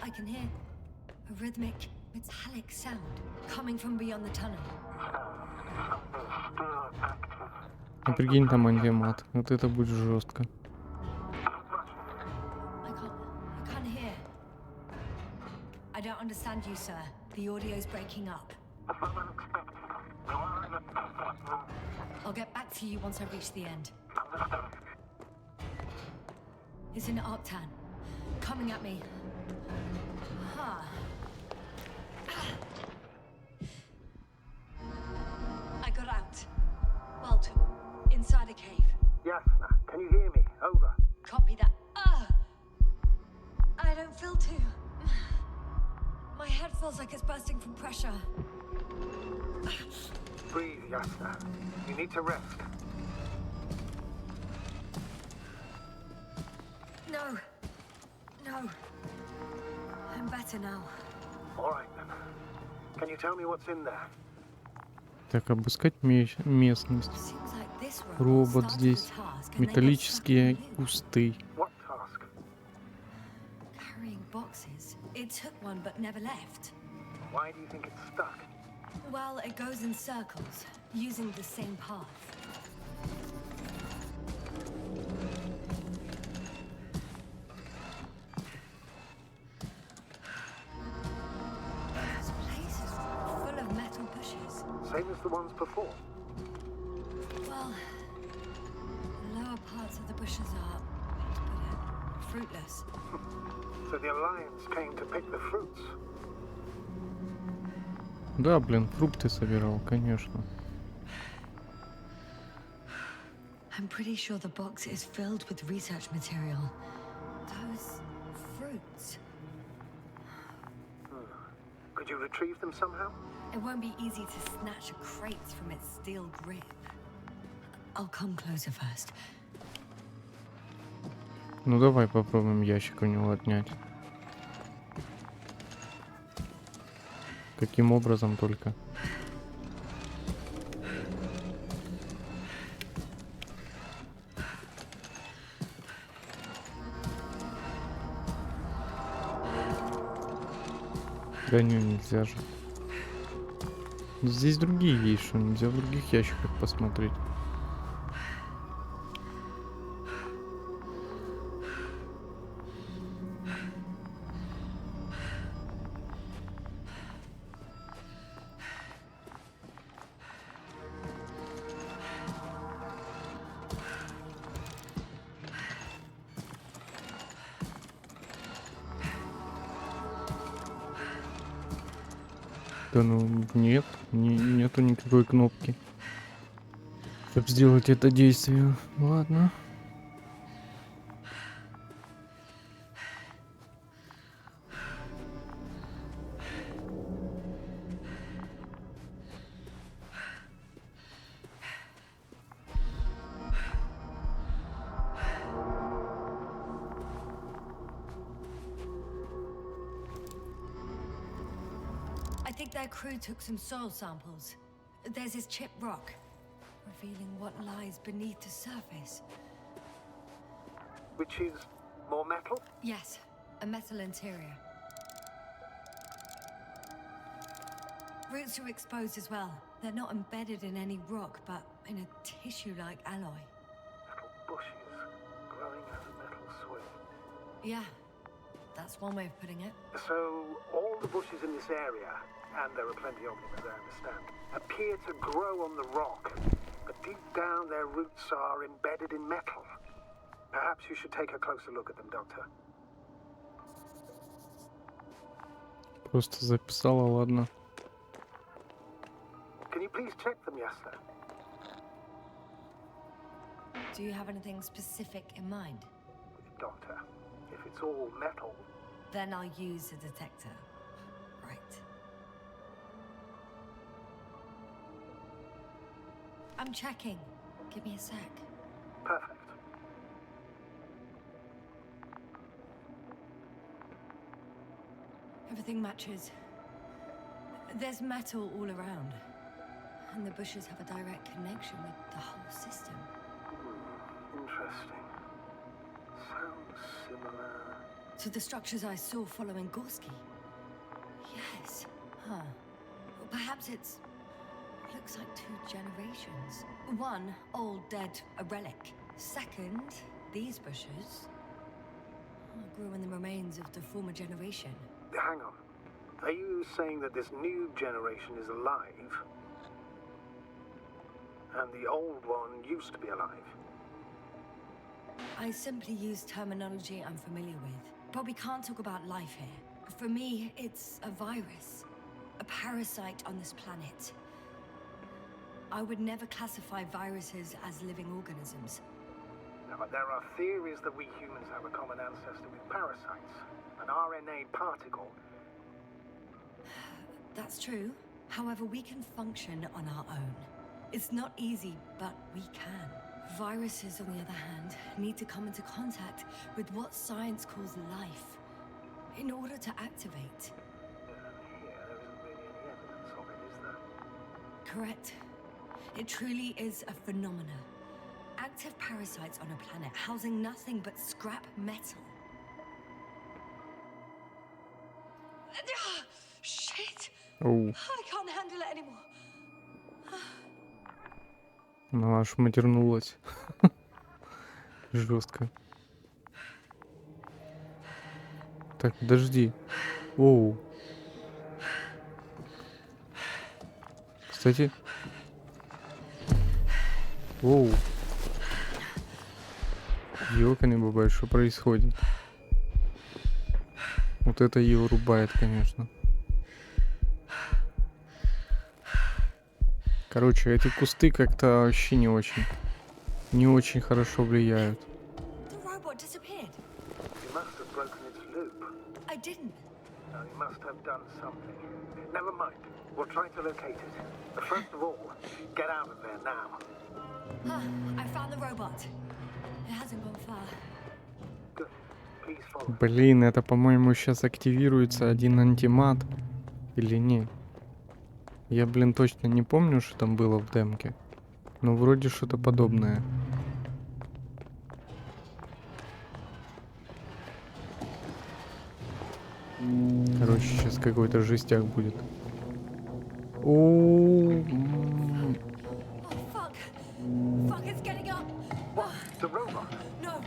I can hear a rhythmic, metallic sound coming from beyond the tunnel. Ну прикинь, там антимат. Вот это будет жестко. I can't hear. I don't understand you, sir. The audio's breaking up. I'll get back to you once I reach the end. It's an Arctan. Coming at me. Huh. I got out. Well, inside a cave. Yasna, can you hear me? Over. Copy that. I don't feel too. My head feels like it's bursting from pressure. Breathe, Yasna. You need to rest. No. No. I'm better now. All right, then. Can you tell me what's in there? Так, обыскать местность. Seems like this robot Робот started здесь. a task and then got stuck in Металлические the loop. кусты. What task? Carrying boxes. It took one but never left. Why do you think it's stuck? Well, it goes in circles, using the same path. This place is full of metal bushes. Same as the ones before. Well, the lower parts of the bushes are fruitless. So the Alliance came to pick the fruits. Да, блин, фрукты собирал, конечно. I'm pretty sure the box is filled with research material. Those fruits. Could you retrieve them somehow? It won't be easy to snatch a crate from its steel grip. I'll come closer first. Ну давай попробуем ящик у него отнять. Каким образом только? Да не, нельзя же. Здесь другие есть, что нельзя в других ящиках посмотреть. Да ну нет, нету никакой кнопки, чтобы сделать это действие. Ладно. think their crew took some soil samples. There's this chipped rock, revealing what lies beneath the surface. Which is more metal? Yes, a metal interior. Roots are exposed as well. They're not embedded in any rock, but in a tissue-like alloy. Metal bushes growing out of metal soil. Yeah, that's one way of putting it. So, all the bushes in this area, and there are plenty of them as I understand, appear to grow on the rock, but deep down their roots are embedded in metal. Perhaps you should take a closer look at them, Doctor. Просто записала, ладно. Can you please check them, Yasna? Do you have anything specific in mind? Doctor, if it's all metal, Then I'll use a detector. Right. I'm checking. Give me a sec. perfect. Everything matches. There's metal all around. And the bushes have a direct connection with the whole system. Interesting. Sounds similar. To the structures I saw following Gorski. Yes. Huh. Well, perhaps it's... looks like 2 generations. One, old, dead, a relic. Second, these bushes grew in the remains of the former generation. Hang on. Are you saying that this new generation is alive? And the old one used to be alive? I simply use terminology I'm familiar with. But we can't talk about life here. For me, it's a virus. A parasite on this planet. I would never classify viruses as living organisms. Now, but there are theories that we humans have a common ancestor with parasites. An RNA particle. That's true. However, we can function on our own. It's not easy, but we can. Viruses, on the other hand, need to come into contact with what science calls life in order to activate. Here, there isn't really any evidence of it, is there? Correct. It truly is a phenomena. Active parasites on a planet housing nothing but scrap metal. Shit! Оу. I can't handle it anymore. Ну аж матернулась. Жестко. Так, подожди. Оу. Кстати. Оу. Ёканый бабай, что происходит? Вот это его рубает, конечно. Короче, эти кусты как-то вообще не очень хорошо влияют. The robot disappeared. You must have broken its loop. I didn't. No, you must have done something. Never mind. We'll try to locate it. But first of all, get out of there now. I found the robot. It hasn't gone far. Good. Please follow. Блин, это, по-моему, сейчас активируется один антимат. Или не? Я, блин, точно не помню, что там было в демке. Но вроде что-то подобное. Короче, сейчас какой-то жестяк будет. О, Oh, fuck. Fuck, it's getting up. The robot. No,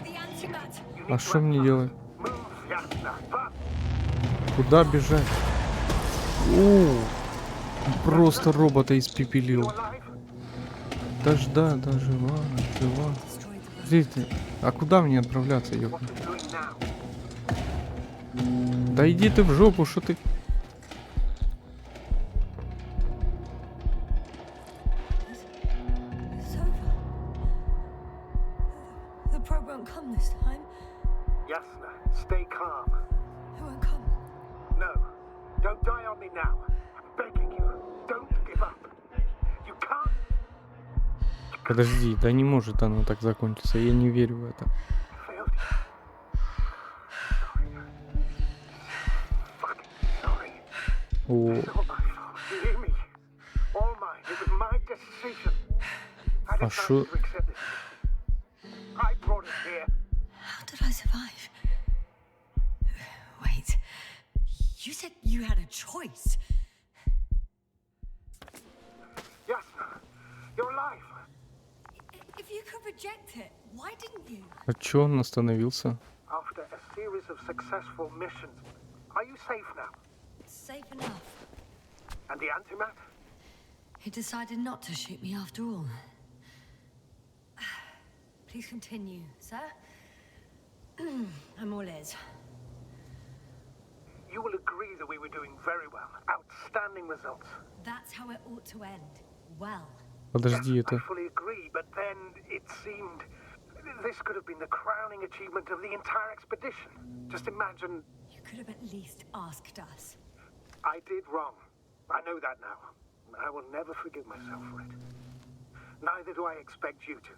the antimat. You а need что to мне act делать? fast. Move, Yasna. Fast. Куда бежать? О, просто робота испепелил. You alive? Да, жива. Destroyed the Здесь ты. А куда мне отправляться, ёпта? What are you doing now? Да иди ты в жопу, что ты... It's over. The probe won't come this time. Yasna, stay calm. It won't come. No, don't die on me now. I'm begging you. Don't give up. You can't. Подожди, да не может оно так закончиться, я не верю в это. Failed you. Sorry. Fucking sorry. О, It's all my fault. You hear me? All mine. It was my decision. I а decided шо... to accept this. I brought us here. How did I survive? Wait. You said you had a choice. Jasna, you're alive. If you could reject it, why didn't you? А чё он остановился? After a series of successful missions, are you safe now? Safe enough. And the antimat? He decided not to shoot me after all. Please continue, sir. I'm all ears. You will agree that we were doing very well. Outstanding results. That's how it ought to end. Well. Подожди, I это... fully agree, but then it seemed this could have been the crowning achievement of the entire expedition. Just imagine. You could have at least asked us. I did wrong. I know that now. I will never forgive myself for it. Neither do I expect you to.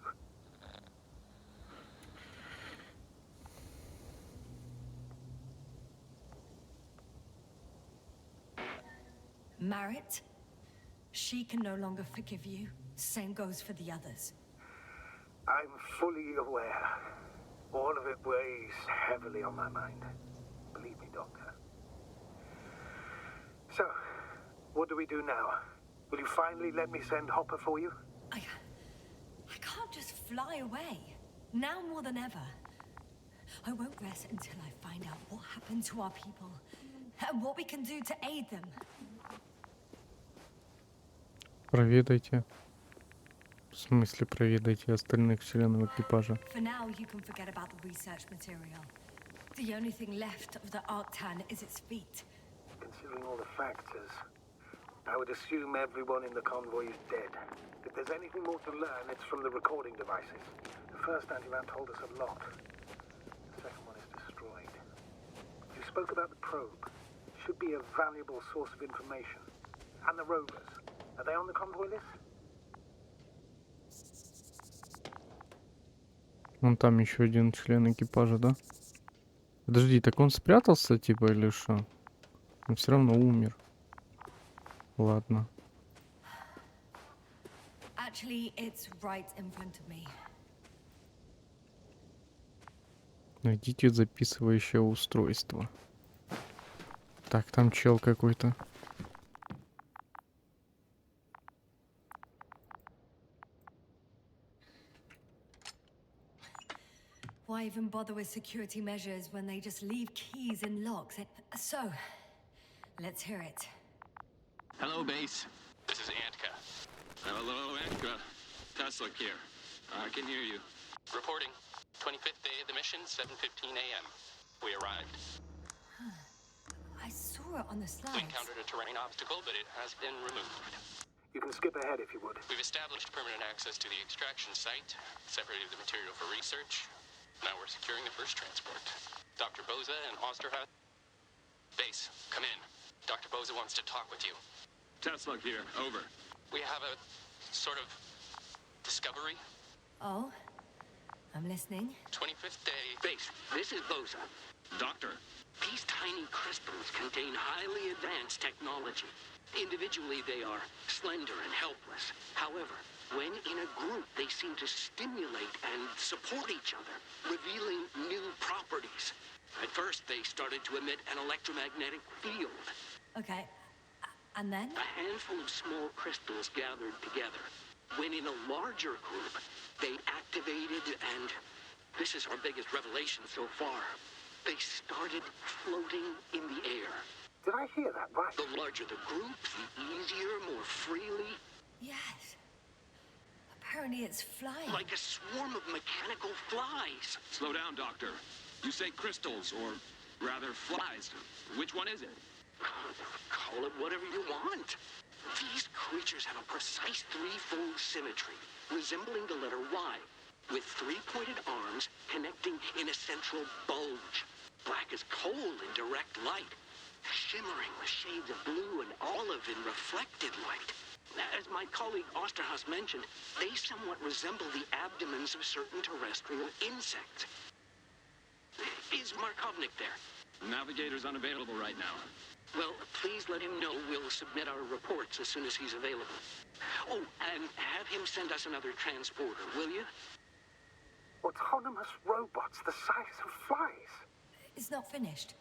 Marit, she can no longer forgive you. Same goes for the others. I'm fully aware. All of it weighs heavily on my mind. Believe me, Doctor. So, what do we do now? Will you finally let me send Hopper for you? I can't just fly away. Now more than ever. I won't rest until I find out what happened to our people and what we can do to aid them. Проведайте. В смысле проведайте остальных членов экипажа? For now, you can forget about the research material. The only thing left of the Arctan is its feet. Considering all the factors, I would assume everyone in the convoy is dead. If there's anything more to learn, it's from the recording devices. The first antimat told us a lot. The second one is destroyed. You spoke about the probe. Should be a valuable source of information. And the rovers. Are they on the convoy list? Вон там еще один член экипажа, да? Подожди, так он спрятался, типа, или что? Он все равно умер. Ладно. Actually, it's right in front of me. Найдите записывающее устройство. Так, там чел какой-то. Why even bother with security measures when they just leave keys in locks? So, let's hear it. Hello, base. This is Antka. Hello, Antka. Tesla here. I can hear you. Reporting. 25th day of the mission, 7:15 a.m. We arrived. I saw it on the We slides. encountered a terrain obstacle, but it has been removed. You can skip ahead if you would. We've established permanent access to the extraction site, separated the material for research. Now we're securing the first transport. Dr. Boza and Osterhout. Base, come in. Dr. Boza wants to talk with you. Tesla here, over. We have a sort of discovery. Oh, I'm listening. 25th day. Base, this is Boza. Doctor. These tiny crystals contain highly advanced technology. Individually, they are slender and helpless. However, when in a group, they seem to stimulate and support each other, revealing new properties. At first, they started to emit an electromagnetic field. Okay, and then? A handful of small crystals gathered together. When in a larger group, they activated and, this is our biggest revelation so far, they started floating in the air. Did I hear that right? The larger the group, the easier, more freely. Yes. Apparently it's flying. Like a swarm of mechanical flies. Slow down, Doctor. You say crystals, or rather flies. Which one is it? Call it whatever you want. These creatures have a precise threefold symmetry, resembling the letter Y, with three-pointed arms connecting in a central bulge. Black as coal in direct light, shimmering with shades of blue and olive in reflected light. As my colleague Osterhaus mentioned, they somewhat resemble the abdomens of certain terrestrial insects. Is Markovnik there? Navigator's unavailable right now. Well, please let him know we'll submit our reports as soon as he's available. Oh, and have him send us another transporter, will you? Autonomous robots the size of flies. It's not finished.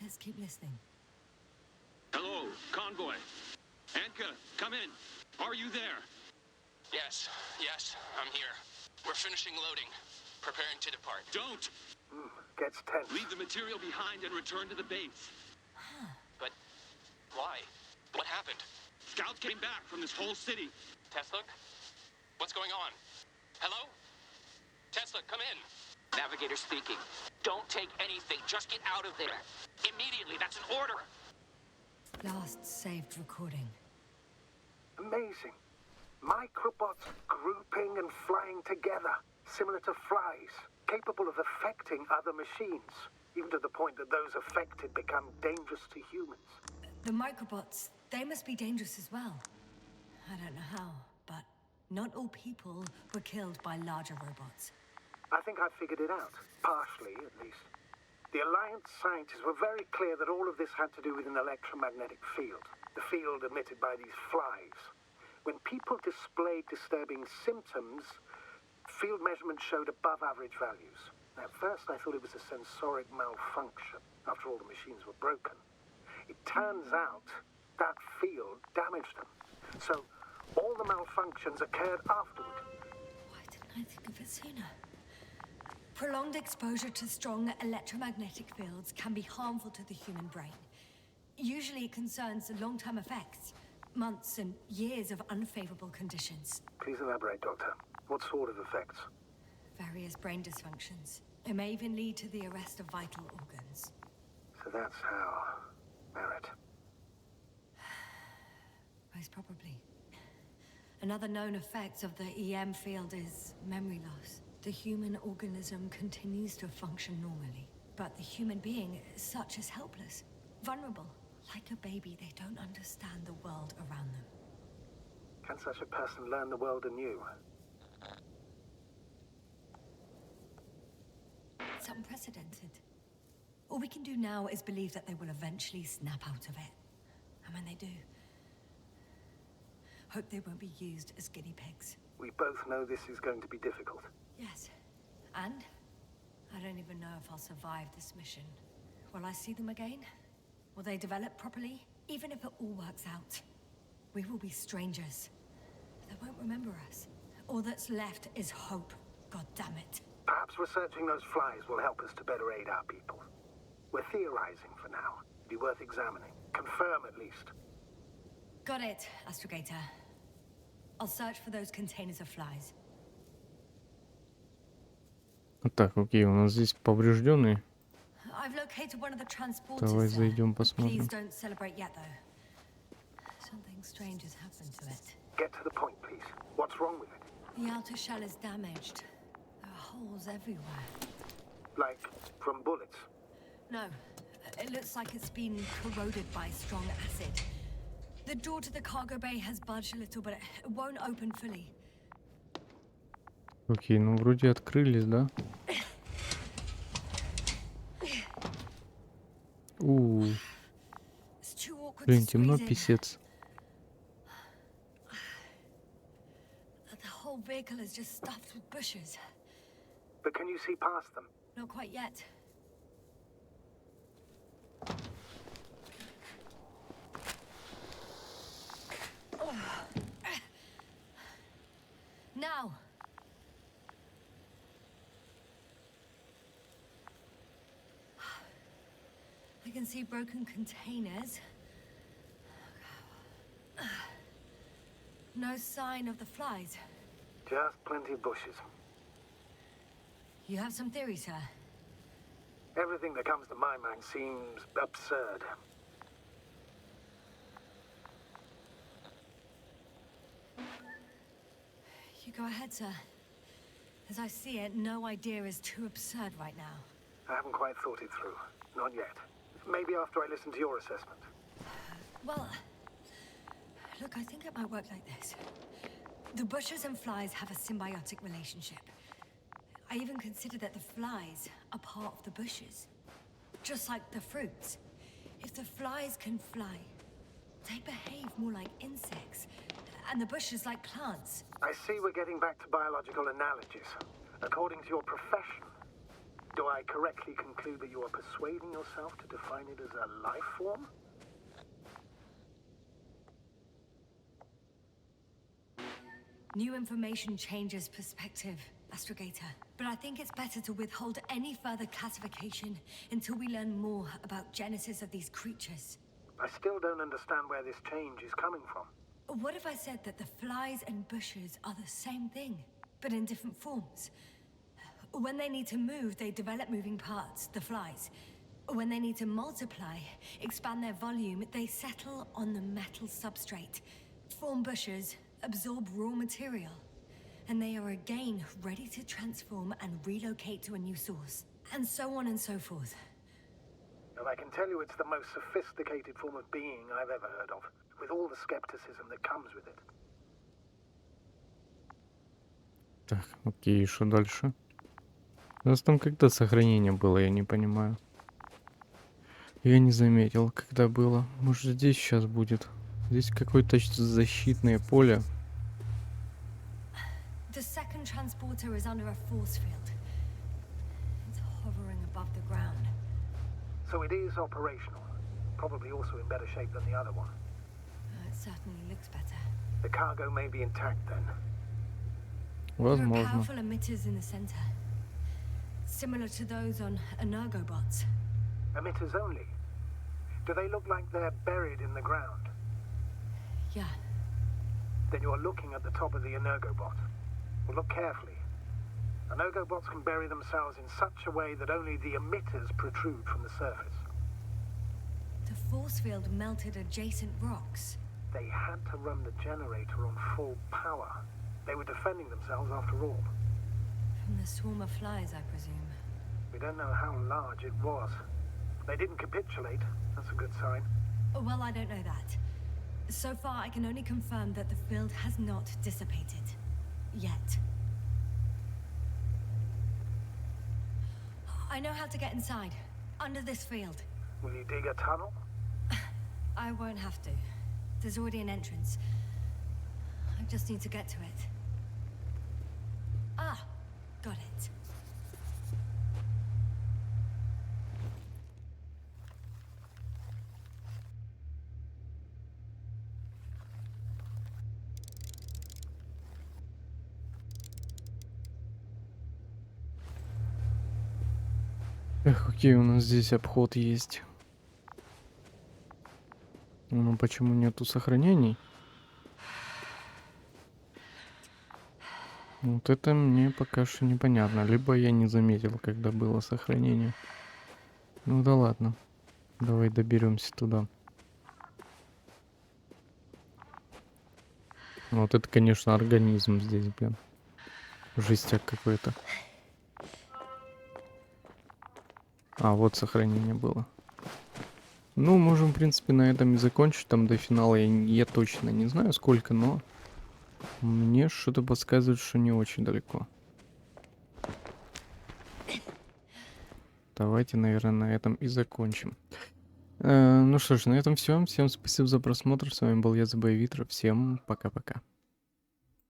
Let's keep listening. Hello, convoy. Anka, come in. Are you there? Yes, I'm here. We're finishing loading. Preparing to depart. Don't! Gets tense. Leave the material behind and return to the base. But why? What happened? Scouts came back from this whole city. Tesla? What's going on? Hello? Tesla, come in. Navigator speaking. Don't take anything. Just get out of there. Immediately. That's an order. Last saved recording. Amazing. Microbots grouping and flying together, similar to flies, capable of affecting other machines, even to the point that those affected become dangerous to humans. The microbots, they must be dangerous as well. I don't know how, but not all people were killed by larger robots. I think I figured it out, partially at least. The Alliance scientists were very clear that all of this had to do with an electromagnetic field, the field emitted by these flies. When people displayed disturbing symptoms, field measurements showed above average values. At first, I thought it was a sensoric malfunction. After all, the machines were broken. It turns out that field damaged them. So, all the malfunctions occurred afterward. Why didn't I think of it sooner? Prolonged exposure to strong electromagnetic fields can be harmful to the human brain. Usually it concerns long-term effects, months and years of unfavorable conditions. Please elaborate, Doctor. What sort of effects? Various brain dysfunctions. It may even lead to the arrest of vital organs. So that's how... Merit. Most probably. Another known effect of the EM field is memory loss. The human organism continues to function normally, but the human being as such is helpless, vulnerable. Like a baby, they don't understand the world around them. Can such a person learn the world anew? It's unprecedented. All we can do now is believe that they will eventually snap out of it. And when they do, hope they won't be used as guinea pigs. We both know this is going to be difficult. Yes. And I don't even know if I'll survive this mission. Will I see them again? Will they develop properly? Even if it all works out, we will be strangers. They won't remember us. All that's left is hope. God damn it. Perhaps researching those flies will help us to better aid our people. We're theorizing for now. It'd be worth examining. Confirm at least. Got it, Astrogator. I'll search for those containers of flies. Так, окей, у нас здесь поврежденный. I've located one of the transporters. Давай sir. зайдем Please посмотрим. don't celebrate yet, though. Something strange has happened to it. Get to the point, please. What's wrong with it? The outer shell is damaged. There are holes everywhere. Like, from bullets? No, it looks like it's been corroded by strong acid. The door to the cargo bay has budged a little, but it won't open fully. Окей, ну вроде открылись, да? It's too awkward Блин, to темно, squeeze in. писец. The whole vehicle is just stuffed with bushes. But can you see past them? Not quite yet. Now. I can see broken containers. No sign of the flies. Just plenty of bushes. You have some theory, sir? Everything that comes to my mind seems absurd. You go ahead, sir. As I see it, no idea is too absurd right now. I haven't quite thought it through. Not yet. Maybe after I listen to your assessment. Well, look, I think it might work like this. The bushes and flies have a symbiotic relationship. I even consider that the flies are part of the bushes. Just like the fruits. If the flies can fly, they behave more like insects, and the bushes like plants. I see we're getting back to biological analogies. According to your profession, do I correctly conclude that you are persuading yourself to define it as a life form? New information changes perspective, Astrogator. But I think it's better to withhold any further classification until we learn more about genesis of these creatures. I still don't understand where this change is coming from. What if I said that the flies and bushes are the same thing, but in different forms? When they need to move, they develop moving parts, the flies. When they need to multiply, expand their volume, they settle on the metal substrate, form bushes, absorb raw material, and they are again ready to transform and relocate to a new source, and so on and so forth. And I can tell you it's the most sophisticated form of being I've ever heard of, with all the skepticism that comes with it. Так, окей, что дальше? У нас там когда сохранение было, я не понимаю. Я не заметил, когда было. Может, здесь сейчас будет. Здесь какое-то защитное поле. The second transporter is under a force field. It's hovering above the ground. So it is operational. Probably also in better shape than the other one. It certainly looks better. The cargo may be intact then. There are Возможно. powerful emitters in the center, similar to those on Energobots. Emitters only? Do they look like they're buried in the ground? Yeah, Then you're looking at the top of the Energobot. Well, look carefully. Energobots can bury themselves in such a way that only the emitters protrude from the surface. the force field melted adjacent rocks. They had to run the generator on full power. They were defending themselves after all. From the swarm of flies, I presume. We don't know how large it was. They didn't capitulate. That's a good sign. Well, I don't know that. So far, I can only confirm that the field has not dissipated. Yet. I know how to get inside. Under this field. Will you dig a tunnel? I won't have to. There's already an entrance. I just need to get to it. Ah, got it. Эх, окей, у нас здесь обход есть. Ну почему нету сохранений? Вот это мне пока что непонятно. Либо я не заметил, когда было сохранение. Ну да ладно. Давай доберемся туда. Вот это, конечно, организм здесь, блин. Жестяк какой-то. А, вот сохранение было. Ну, можем, в принципе, на этом и закончить. Там до финала я точно не знаю сколько, но мне что-то подсказывает, что не очень далеко. Давайте, наверное, на этом и закончим. Ну что ж, на этом все. Всем спасибо за просмотр. С вами был я, ThebyVittor. Всем пока-пока.